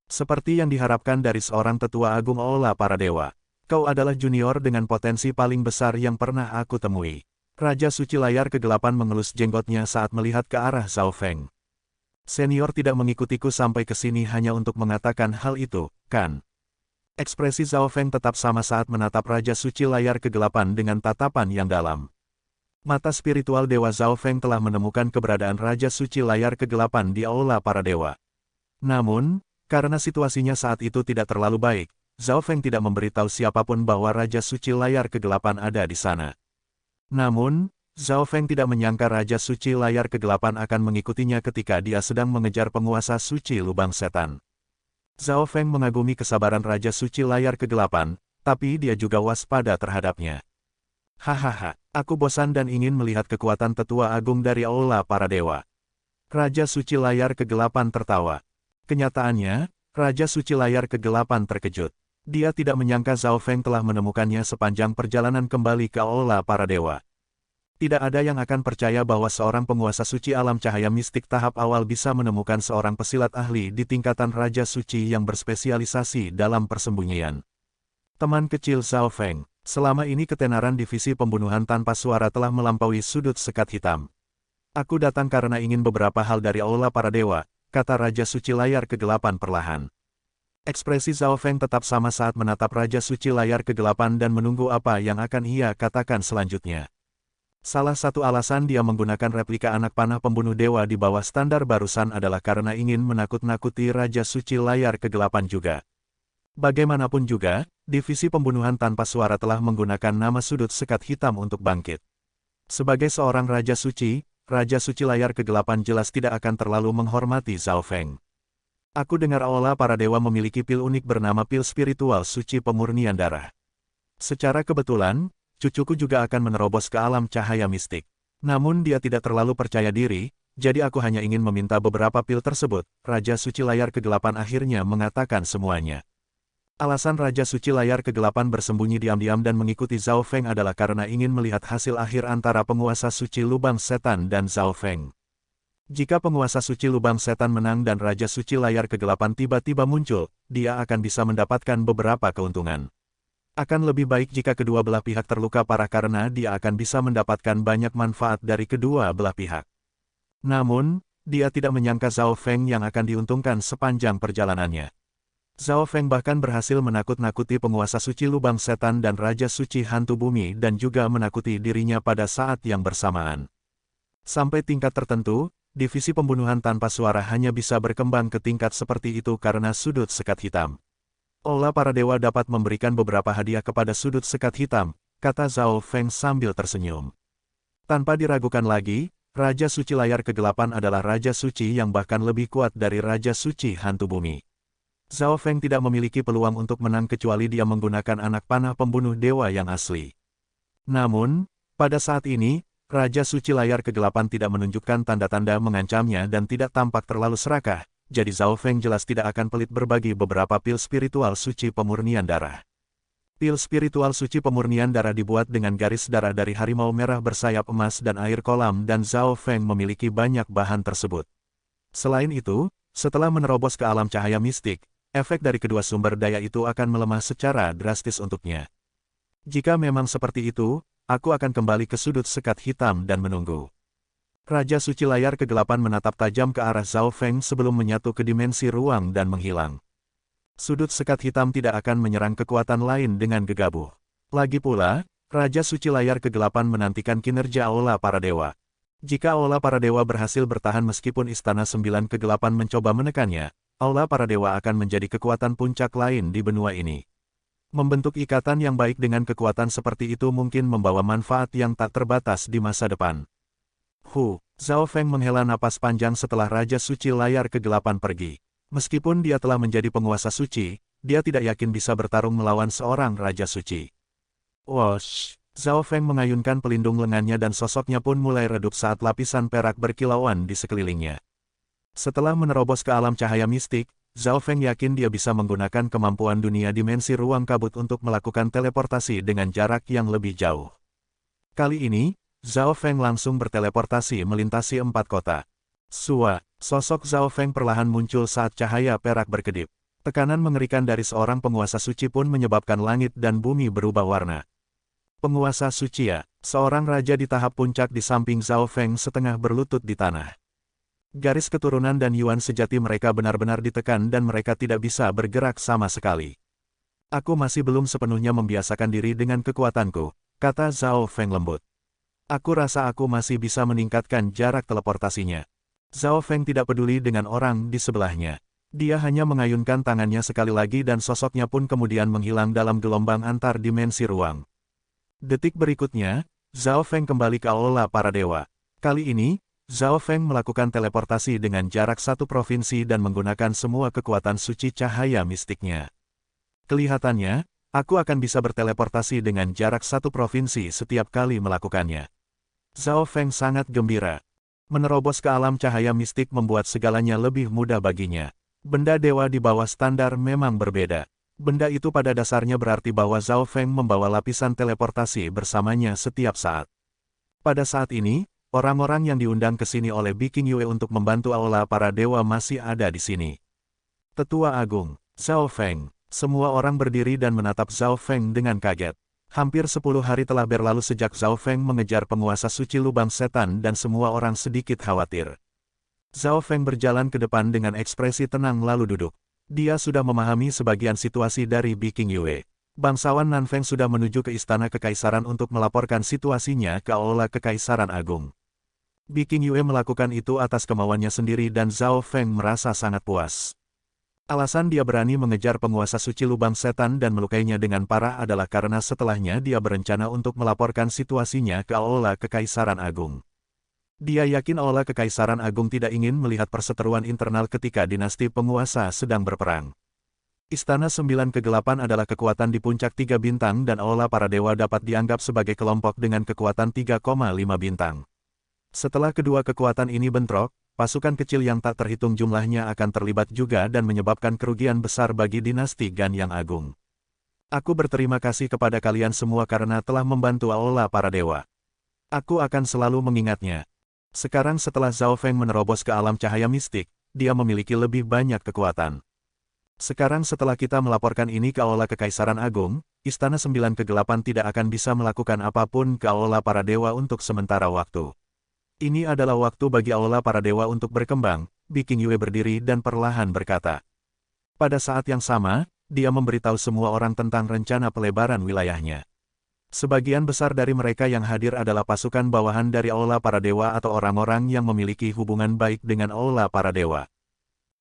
Seperti yang diharapkan dari seorang tetua agung Allah para dewa. Kau adalah junior dengan potensi paling besar yang pernah aku temui. Raja Suci Layar Kegelapan mengelus jenggotnya saat melihat ke arah Zhao Feng. Senior tidak mengikutiku sampai ke sini hanya untuk mengatakan hal itu, kan? Ekspresi Zhao Feng tetap sama saat menatap Raja Suci Layar Kegelapan dengan tatapan yang dalam. Mata spiritual Dewa Zhao Feng telah menemukan keberadaan Raja Suci Layar Kegelapan di Aula para dewa. Namun, karena situasinya saat itu tidak terlalu baik, Zhao Feng tidak memberitahu siapapun bahwa Raja Suci Layar Kegelapan ada di sana. Namun, Zhao Feng tidak menyangka Raja Suci Layar Kegelapan akan mengikutinya ketika dia sedang mengejar penguasa suci lubang setan. Zhao Feng mengagumi kesabaran Raja Suci Layar Kegelapan, tapi dia juga waspada terhadapnya. Hahaha, aku bosan dan ingin melihat kekuatan tetua agung dari Aula para dewa. Raja Suci Layar Kegelapan tertawa. Kenyataannya, Raja Suci Layar Kegelapan terkejut. Dia tidak menyangka Zhao Feng telah menemukannya sepanjang perjalanan kembali ke Aula para dewa. Tidak ada yang akan percaya bahwa seorang penguasa suci alam cahaya mistik tahap awal bisa menemukan seorang pesilat ahli di tingkatan Raja Suci yang berspesialisasi dalam persembunyian. Teman kecil Zhao Feng. Selama ini ketenaran divisi pembunuhan tanpa suara telah melampaui sudut sekat hitam. Aku datang karena ingin beberapa hal dari Aula para dewa, kata Raja Suci Layar Kegelapan perlahan. Ekspresi Zhao Feng tetap sama saat menatap Raja Suci Layar Kegelapan dan menunggu apa yang akan ia katakan selanjutnya. Salah satu alasan dia menggunakan replika anak panah pembunuh dewa di bawah standar barusan adalah karena ingin menakut-nakuti Raja Suci Layar Kegelapan juga. Bagaimanapun juga, divisi pembunuhan tanpa suara telah menggunakan nama sudut sekat hitam untuk bangkit. Sebagai seorang Raja Suci Layar Kegelapan jelas tidak akan terlalu menghormati Zhao Feng. Aku dengar Aula para dewa memiliki pil unik bernama pil spiritual suci pemurnian darah. Secara kebetulan, cucuku juga akan menerobos ke alam cahaya mistik. Namun dia tidak terlalu percaya diri, jadi aku hanya ingin meminta beberapa pil tersebut. Raja Suci Layar Kegelapan akhirnya mengatakan semuanya. Alasan Raja Suci Layar Kegelapan bersembunyi diam-diam dan mengikuti Zhao Feng adalah karena ingin melihat hasil akhir antara penguasa suci lubang setan dan Zhao Feng. Jika penguasa suci lubang setan menang dan Raja Suci Layar Kegelapan tiba-tiba muncul, dia akan bisa mendapatkan beberapa keuntungan. Akan lebih baik jika kedua belah pihak terluka parah karena dia akan bisa mendapatkan banyak manfaat dari kedua belah pihak. Namun, dia tidak menyangka Zhao Feng yang akan diuntungkan sepanjang perjalanannya. Zhao Feng bahkan berhasil menakut-nakuti penguasa suci lubang setan dan Raja Suci hantu bumi dan juga menakuti dirinya pada saat yang bersamaan. Sampai tingkat tertentu, divisi pembunuhan tanpa suara hanya bisa berkembang ke tingkat seperti itu karena sudut sekat hitam. Aula para dewa dapat memberikan beberapa hadiah kepada sudut sekat hitam, kata Zhao Feng sambil tersenyum. Tanpa diragukan lagi, Raja Suci Layar Kegelapan adalah Raja Suci yang bahkan lebih kuat dari Raja Suci hantu bumi. Zhao Feng tidak memiliki peluang untuk menang kecuali dia menggunakan anak panah pembunuh dewa yang asli. Namun, pada saat ini, Raja Suci Layar Kegelapan tidak menunjukkan tanda-tanda mengancamnya dan tidak tampak terlalu serakah, jadi Zhao Feng jelas tidak akan pelit berbagi beberapa pil spiritual suci pemurnian darah. Pil spiritual suci pemurnian darah dibuat dengan garis darah dari harimau merah bersayap emas dan air kolam dan Zhao Feng memiliki banyak bahan tersebut. Selain itu, setelah menerobos ke alam cahaya mistik, efek dari kedua sumber daya itu akan melemah secara drastis untuknya. Jika memang seperti itu, aku akan kembali ke sudut sekat hitam dan menunggu. Raja Suci Layar Kegelapan menatap tajam ke arah Zhao Feng sebelum menyatu ke dimensi ruang dan menghilang. Sudut sekat hitam tidak akan menyerang kekuatan lain dengan gegabah. Lagi pula, Raja Suci Layar Kegelapan menantikan kinerja Aula Para Dewa. Jika Aula Para Dewa berhasil bertahan meskipun Istana Sembilan Kegelapan mencoba menekannya, Aula Para Dewa akan menjadi kekuatan puncak lain di benua ini. Membentuk ikatan yang baik dengan kekuatan seperti itu mungkin membawa manfaat yang tak terbatas di masa depan. Zhao Feng menghela napas panjang setelah Raja Suci Layar Kegelapan pergi. Meskipun dia telah menjadi penguasa suci, dia tidak yakin bisa bertarung melawan seorang Raja Suci. Wosh! Zhao Feng mengayunkan pelindung lengannya dan sosoknya pun mulai redup saat lapisan perak berkilauan di sekelilingnya. Setelah menerobos ke alam cahaya mistik, Zhao Feng yakin dia bisa menggunakan kemampuan dunia dimensi ruang kabut untuk melakukan teleportasi dengan jarak yang lebih jauh. Kali ini, Zhao Feng langsung berteleportasi melintasi 4 kota. Sosok Zhao Feng perlahan muncul saat cahaya perak berkedip. Tekanan mengerikan dari seorang penguasa suci pun menyebabkan langit dan bumi berubah warna. Penguasa suci ya, seorang raja di tahap puncak di samping Zhao Feng setengah berlutut di tanah. Garis keturunan dan yuan sejati mereka benar-benar ditekan dan mereka tidak bisa bergerak sama sekali. Aku masih belum sepenuhnya membiasakan diri dengan kekuatanku, kata Zhao Feng lembut. Aku rasa aku masih bisa meningkatkan jarak teleportasinya. Zhao Feng tidak peduli dengan orang di sebelahnya. Dia hanya mengayunkan tangannya sekali lagi dan sosoknya pun kemudian menghilang dalam gelombang antar dimensi ruang. Detik berikutnya, Zhao Feng kembali ke Aula Para Dewa. Kali ini, Zhao Feng melakukan teleportasi dengan jarak satu provinsi dan menggunakan semua kekuatan suci cahaya mistiknya. Kelihatannya, aku akan bisa berteleportasi dengan jarak satu provinsi setiap kali melakukannya. Zhao Feng sangat gembira. Menerobos ke alam cahaya mistik membuat segalanya lebih mudah baginya. Benda dewa di bawah standar memang berbeda. Benda itu pada dasarnya berarti bahwa Zhao Feng membawa lapisan teleportasi bersamanya setiap saat. Pada saat ini, orang-orang yang diundang ke sini oleh Biking Yue untuk membantu Aula Para Dewa masih ada di sini. Tetua Agung, Zhao Feng. Semua orang berdiri dan menatap Zhao Feng dengan kaget. Hampir 10 hari telah berlalu sejak Zhao Feng mengejar penguasa suci lubang setan dan semua orang sedikit khawatir. Zhao Feng berjalan ke depan dengan ekspresi tenang lalu duduk. Dia sudah memahami sebagian situasi dari Biking Yue. Bangsawan Nanfeng sudah menuju ke Istana Kekaisaran untuk melaporkan situasinya ke Aula Kekaisaran Agung. Biking Yue melakukan itu atas kemauannya sendiri dan Zhao Feng merasa sangat puas. Alasan dia berani mengejar penguasa suci lubang setan dan melukainya dengan parah adalah karena setelahnya dia berencana untuk melaporkan situasinya ke Aula Kekaisaran Agung. Dia yakin Aula Kekaisaran Agung tidak ingin melihat perseteruan internal ketika dinasti penguasa sedang berperang. Istana Sembilan Kegelapan adalah kekuatan di puncak 3 bintang dan Aula Para Dewa dapat dianggap sebagai kelompok dengan kekuatan 3,5 bintang. Setelah kedua kekuatan ini bentrok, pasukan kecil yang tak terhitung jumlahnya akan terlibat juga dan menyebabkan kerugian besar bagi dinasti Gan yang agung. Aku berterima kasih kepada kalian semua karena telah membantu Aula Para Dewa. Aku akan selalu mengingatnya. Sekarang setelah Zhao Feng menerobos ke alam cahaya mistik, dia memiliki lebih banyak kekuatan. Sekarang setelah kita melaporkan ini ke Aula Kekaisaran Agung, Istana Sembilan Kegelapan tidak akan bisa melakukan apapun ke Aula Para Dewa untuk sementara waktu. Ini adalah waktu bagi Aula Para Dewa untuk berkembang, Biking Yue berdiri dan perlahan berkata. Pada saat yang sama, dia memberitahu semua orang tentang rencana pelebaran wilayahnya. Sebagian besar dari mereka yang hadir adalah pasukan bawahan dari Aula Para Dewa atau orang-orang yang memiliki hubungan baik dengan Aula Para Dewa.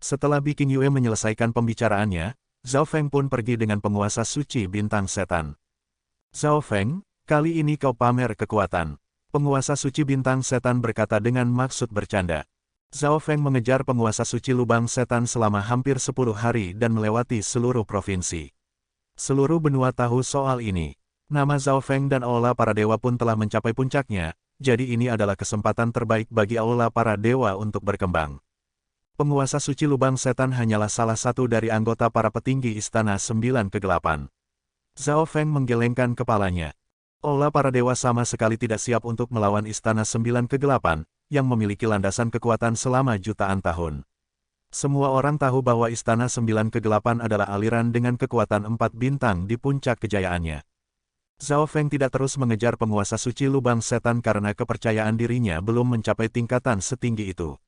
Setelah Biking Yue menyelesaikan pembicaraannya, Zhao Feng pun pergi dengan penguasa suci bintang setan. Zhao Feng, kali ini kau pamer kekuatan. Penguasa suci bintang setan berkata dengan maksud bercanda. Zhao Feng mengejar penguasa suci lubang setan selama hampir 10 hari dan melewati seluruh provinsi. Seluruh benua tahu soal ini. Nama Zhao Feng dan Aula Para Dewa pun telah mencapai puncaknya, jadi ini adalah kesempatan terbaik bagi Aula Para Dewa untuk berkembang. Penguasa suci lubang setan hanyalah salah satu dari anggota para petinggi Istana Sembilan Kegelapan. Zhao Feng menggelengkan kepalanya. Aula para dewa sama sekali tidak siap untuk melawan Istana Sembilan Kegelapan, yang memiliki landasan kekuatan selama jutaan tahun. Semua orang tahu bahwa Istana Sembilan Kegelapan adalah aliran dengan kekuatan 4 bintang di puncak kejayaannya. Zhao Feng tidak terus mengejar penguasa suci lubang setan karena kepercayaan dirinya belum mencapai tingkatan setinggi itu.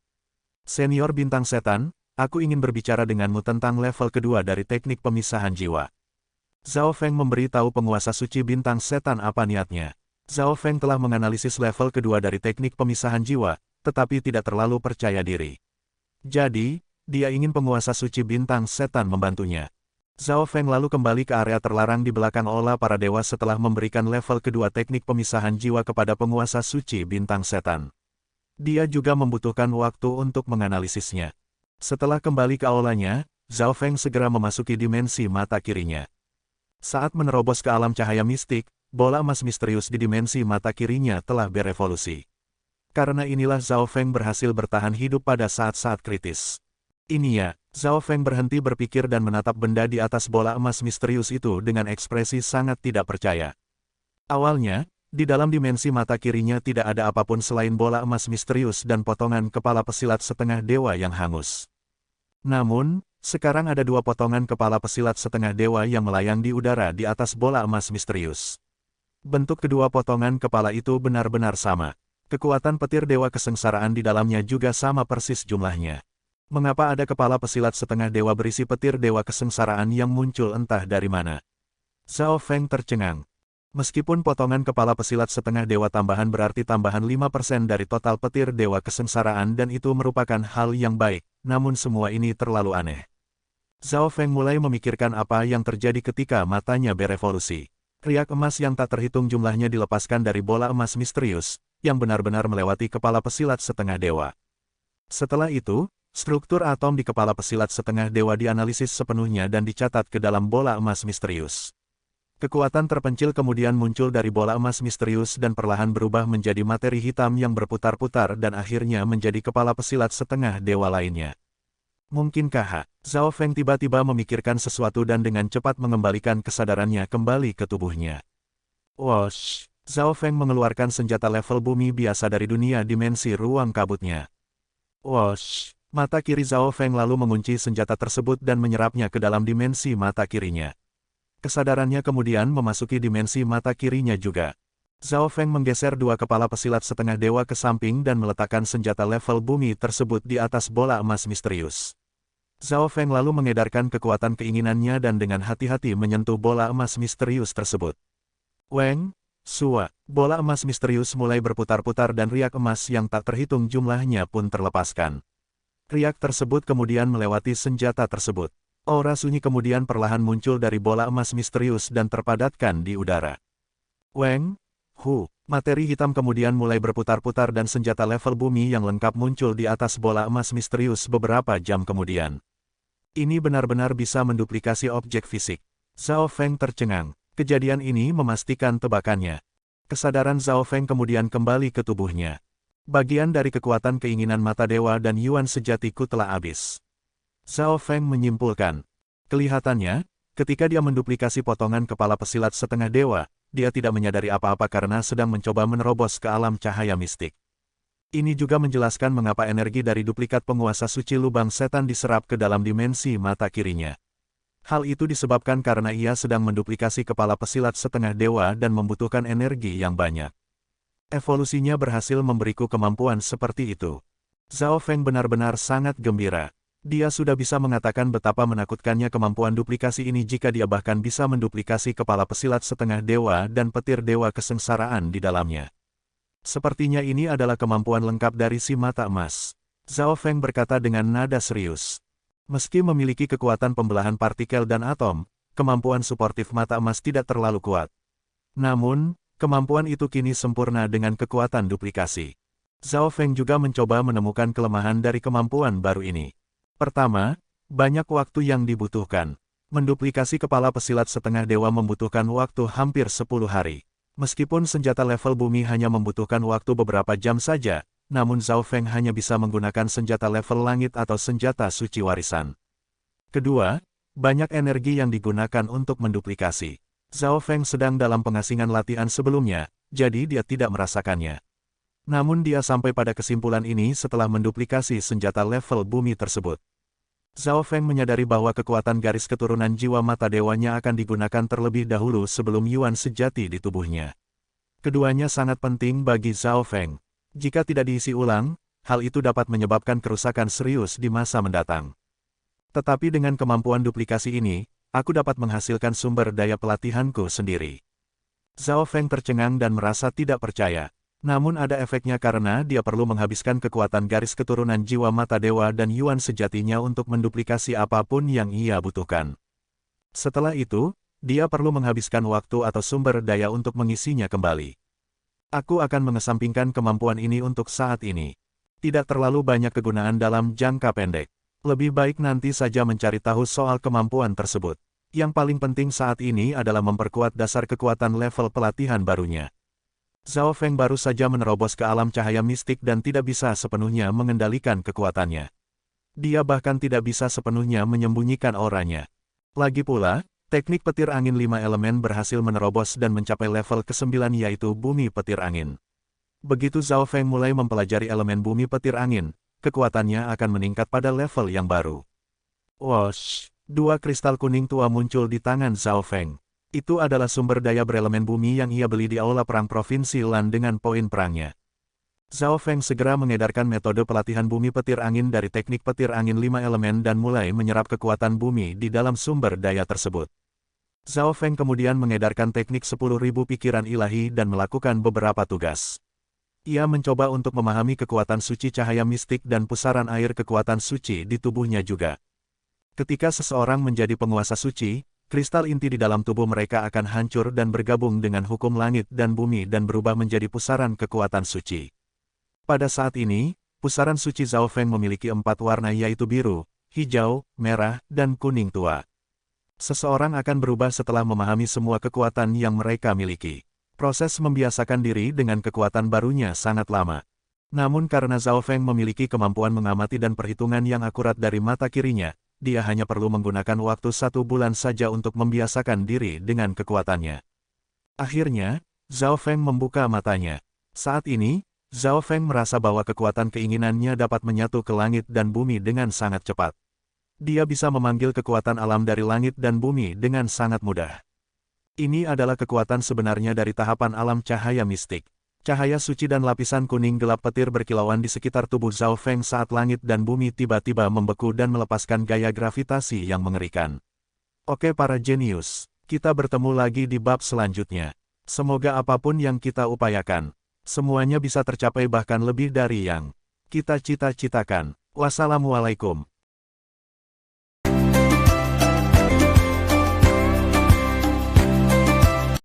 Senior bintang setan, aku ingin berbicara denganmu tentang level kedua dari teknik pemisahan jiwa. Zhao Feng memberi tahu penguasa suci bintang setan apa niatnya. Zhao Feng telah menganalisis level kedua dari teknik pemisahan jiwa, tetapi tidak terlalu percaya diri. Jadi, dia ingin penguasa suci bintang setan membantunya. Zhao Feng lalu kembali ke area terlarang di belakang Aula para dewa setelah memberikan level kedua teknik pemisahan jiwa kepada penguasa suci bintang setan. Dia juga membutuhkan waktu untuk menganalisisnya. Setelah kembali ke aulanya, Zhao Feng segera memasuki dimensi mata kirinya. Saat menerobos ke alam cahaya mistik, bola emas misterius di dimensi mata kirinya telah berevolusi. Karena inilah Zhao Feng berhasil bertahan hidup pada saat-saat kritis. Ini ya, Zhao Feng berhenti berpikir dan menatap benda di atas bola emas misterius itu dengan ekspresi sangat tidak percaya. Awalnya, di dalam dimensi mata kirinya tidak ada apapun selain bola emas misterius dan potongan kepala pesilat setengah dewa yang hangus. Namun, sekarang ada dua potongan kepala pesilat setengah dewa yang melayang di udara di atas bola emas misterius. Bentuk kedua potongan kepala itu benar-benar sama. Kekuatan petir dewa kesengsaraan di dalamnya juga sama persis jumlahnya. Mengapa ada kepala pesilat setengah dewa berisi petir dewa kesengsaraan yang muncul entah dari mana? Zhao Feng tercengang. Meskipun potongan kepala pesilat setengah dewa tambahan berarti tambahan 5% dari total petir dewa kesengsaraan dan itu merupakan hal yang baik, namun semua ini terlalu aneh. Zhao Feng mulai memikirkan apa yang terjadi ketika matanya berevolusi. Riak emas yang tak terhitung jumlahnya dilepaskan dari bola emas misterius, yang benar-benar melewati kepala pesilat setengah dewa. Setelah itu, struktur atom di kepala pesilat setengah dewa dianalisis sepenuhnya dan dicatat ke dalam bola emas misterius. Kekuatan terpencil kemudian muncul dari bola emas misterius dan perlahan berubah menjadi materi hitam yang berputar-putar dan akhirnya menjadi kepala pesilat setengah dewa lainnya. Mungkinkah Zhao Feng tiba-tiba memikirkan sesuatu dan dengan cepat mengembalikan kesadarannya kembali ke tubuhnya. Wosh! Zhao Feng mengeluarkan senjata level bumi biasa dari dunia dimensi ruang kabutnya. Wosh! Mata kiri Zhao Feng lalu mengunci senjata tersebut dan menyerapnya ke dalam dimensi mata kirinya. Kesadarannya kemudian memasuki dimensi mata kirinya juga. Zhao Feng menggeser dua kepala pesilat setengah dewa ke samping dan meletakkan senjata level bumi tersebut di atas bola emas misterius. Zhao Feng lalu mengedarkan kekuatan keinginannya dan dengan hati-hati menyentuh bola emas misterius tersebut. Weng, Sua, bola emas misterius mulai berputar-putar dan riak emas yang tak terhitung jumlahnya pun terlepaskan. Riak tersebut kemudian melewati senjata tersebut. Aura sunyi kemudian perlahan muncul dari bola emas misterius dan terpadatkan di udara. Weng, Hu, materi hitam kemudian mulai berputar-putar dan senjata level bumi yang lengkap muncul di atas bola emas misterius beberapa jam kemudian. Ini benar-benar bisa menduplikasi objek fisik. Zhao Feng tercengang. Kejadian ini memastikan tebakannya. Kesadaran Zhao Feng kemudian kembali ke tubuhnya. Bagian dari kekuatan keinginan mata dewa dan Yuan sejatiku telah habis. Zhao Feng menyimpulkan. Kelihatannya, ketika dia menduplikasi potongan kepala pesilat setengah dewa, dia tidak menyadari apa-apa karena sedang mencoba menerobos ke alam cahaya mistik. Ini juga menjelaskan mengapa energi dari duplikat penguasa suci lubang setan diserap ke dalam dimensi mata kirinya. Hal itu disebabkan karena ia sedang menduplikasi kepala pesilat setengah dewa dan membutuhkan energi yang banyak. Evolusinya berhasil memberiku kemampuan seperti itu. Zhao Feng benar-benar sangat gembira. Dia sudah bisa mengatakan betapa menakutkannya kemampuan duplikasi ini jika dia bahkan bisa menduplikasi kepala pesilat setengah dewa dan petir dewa kesengsaraan di dalamnya. Sepertinya ini adalah kemampuan lengkap dari si mata emas. Zhao Feng berkata dengan nada serius. Meski memiliki kekuatan pembelahan partikel dan atom, kemampuan suportif mata emas tidak terlalu kuat. Namun, kemampuan itu kini sempurna dengan kekuatan duplikasi. Zhao Feng juga mencoba menemukan kelemahan dari kemampuan baru ini. Pertama, banyak waktu yang dibutuhkan. Menduplikasi kepala pesilat setengah dewa membutuhkan waktu hampir 10 hari. Meskipun senjata level bumi hanya membutuhkan waktu beberapa jam saja, namun Zhao Feng hanya bisa menggunakan senjata level langit atau senjata suci warisan. Kedua, banyak energi yang digunakan untuk menduplikasi. Zhao Feng sedang dalam pengasingan latihan sebelumnya, jadi dia tidak merasakannya. Namun dia sampai pada kesimpulan ini setelah menduplikasi senjata level bumi tersebut. Zhao Feng menyadari bahwa kekuatan garis keturunan jiwa mata dewanya akan digunakan terlebih dahulu sebelum Yuan sejati di tubuhnya. Keduanya sangat penting bagi Zhao Feng. Jika tidak diisi ulang, hal itu dapat menyebabkan kerusakan serius di masa mendatang. Tetapi dengan kemampuan duplikasi ini, aku dapat menghasilkan sumber daya pelatihanku sendiri. Zhao Feng tercengang dan merasa tidak percaya. Namun ada efeknya karena dia perlu menghabiskan kekuatan garis keturunan jiwa mata dewa dan Yuan sejatinya untuk menduplikasi apapun yang ia butuhkan. Setelah itu, dia perlu menghabiskan waktu atau sumber daya untuk mengisinya kembali. Aku akan mengesampingkan kemampuan ini untuk saat ini. Tidak terlalu banyak kegunaan dalam jangka pendek. Lebih baik nanti saja mencari tahu soal kemampuan tersebut. Yang paling penting saat ini adalah memperkuat dasar kekuatan level pelatihan barunya. Zhao Feng baru saja menerobos ke alam cahaya mistik dan tidak bisa sepenuhnya mengendalikan kekuatannya. Dia bahkan tidak bisa sepenuhnya menyembunyikan auranya. Lagi pula, teknik petir angin 5 elemen berhasil menerobos dan mencapai level ke-9 yaitu bumi petir angin. Begitu Zhao Feng mulai mempelajari elemen bumi petir angin, kekuatannya akan meningkat pada level yang baru. Wosh! 2 kristal kuning tua muncul di tangan Zhao Feng. Itu adalah sumber daya berelemen bumi yang ia beli di Aula Perang Provinsi Lan dengan poin perangnya. Zhao Feng segera mengedarkan metode pelatihan bumi petir angin dari teknik petir angin 5 elemen dan mulai menyerap kekuatan bumi di dalam sumber daya tersebut. Zhao Feng kemudian mengedarkan teknik 10.000 pikiran ilahi dan melakukan beberapa tugas. Ia mencoba untuk memahami kekuatan suci cahaya mistik dan pusaran air kekuatan suci di tubuhnya juga. Ketika seseorang menjadi penguasa suci, kristal inti di dalam tubuh mereka akan hancur dan bergabung dengan hukum langit dan bumi dan berubah menjadi pusaran kekuatan suci. Pada saat ini, pusaran suci Zhao Feng memiliki 4 warna yaitu biru, hijau, merah, dan kuning tua. Seseorang akan berubah setelah memahami semua kekuatan yang mereka miliki. Proses membiasakan diri dengan kekuatan barunya sangat lama. Namun karena Zhao Feng memiliki kemampuan mengamati dan perhitungan yang akurat dari mata kirinya, dia hanya perlu menggunakan waktu 1 bulan saja untuk membiasakan diri dengan kekuatannya. Akhirnya, Zhao Feng membuka matanya. Saat ini, Zhao Feng merasa bahwa kekuatan keinginannya dapat menyatu ke langit dan bumi dengan sangat cepat. Dia bisa memanggil kekuatan alam dari langit dan bumi dengan sangat mudah. Ini adalah kekuatan sebenarnya dari tahapan alam cahaya mistik. Cahaya suci dan lapisan kuning gelap petir berkilauan di sekitar tubuh Zhao Feng saat langit dan bumi tiba-tiba membeku dan melepaskan gaya gravitasi yang mengerikan. Oke para jenius, kita bertemu lagi di bab selanjutnya. Semoga apapun yang kita upayakan, semuanya bisa tercapai bahkan lebih dari yang kita cita-citakan. Wassalamualaikum.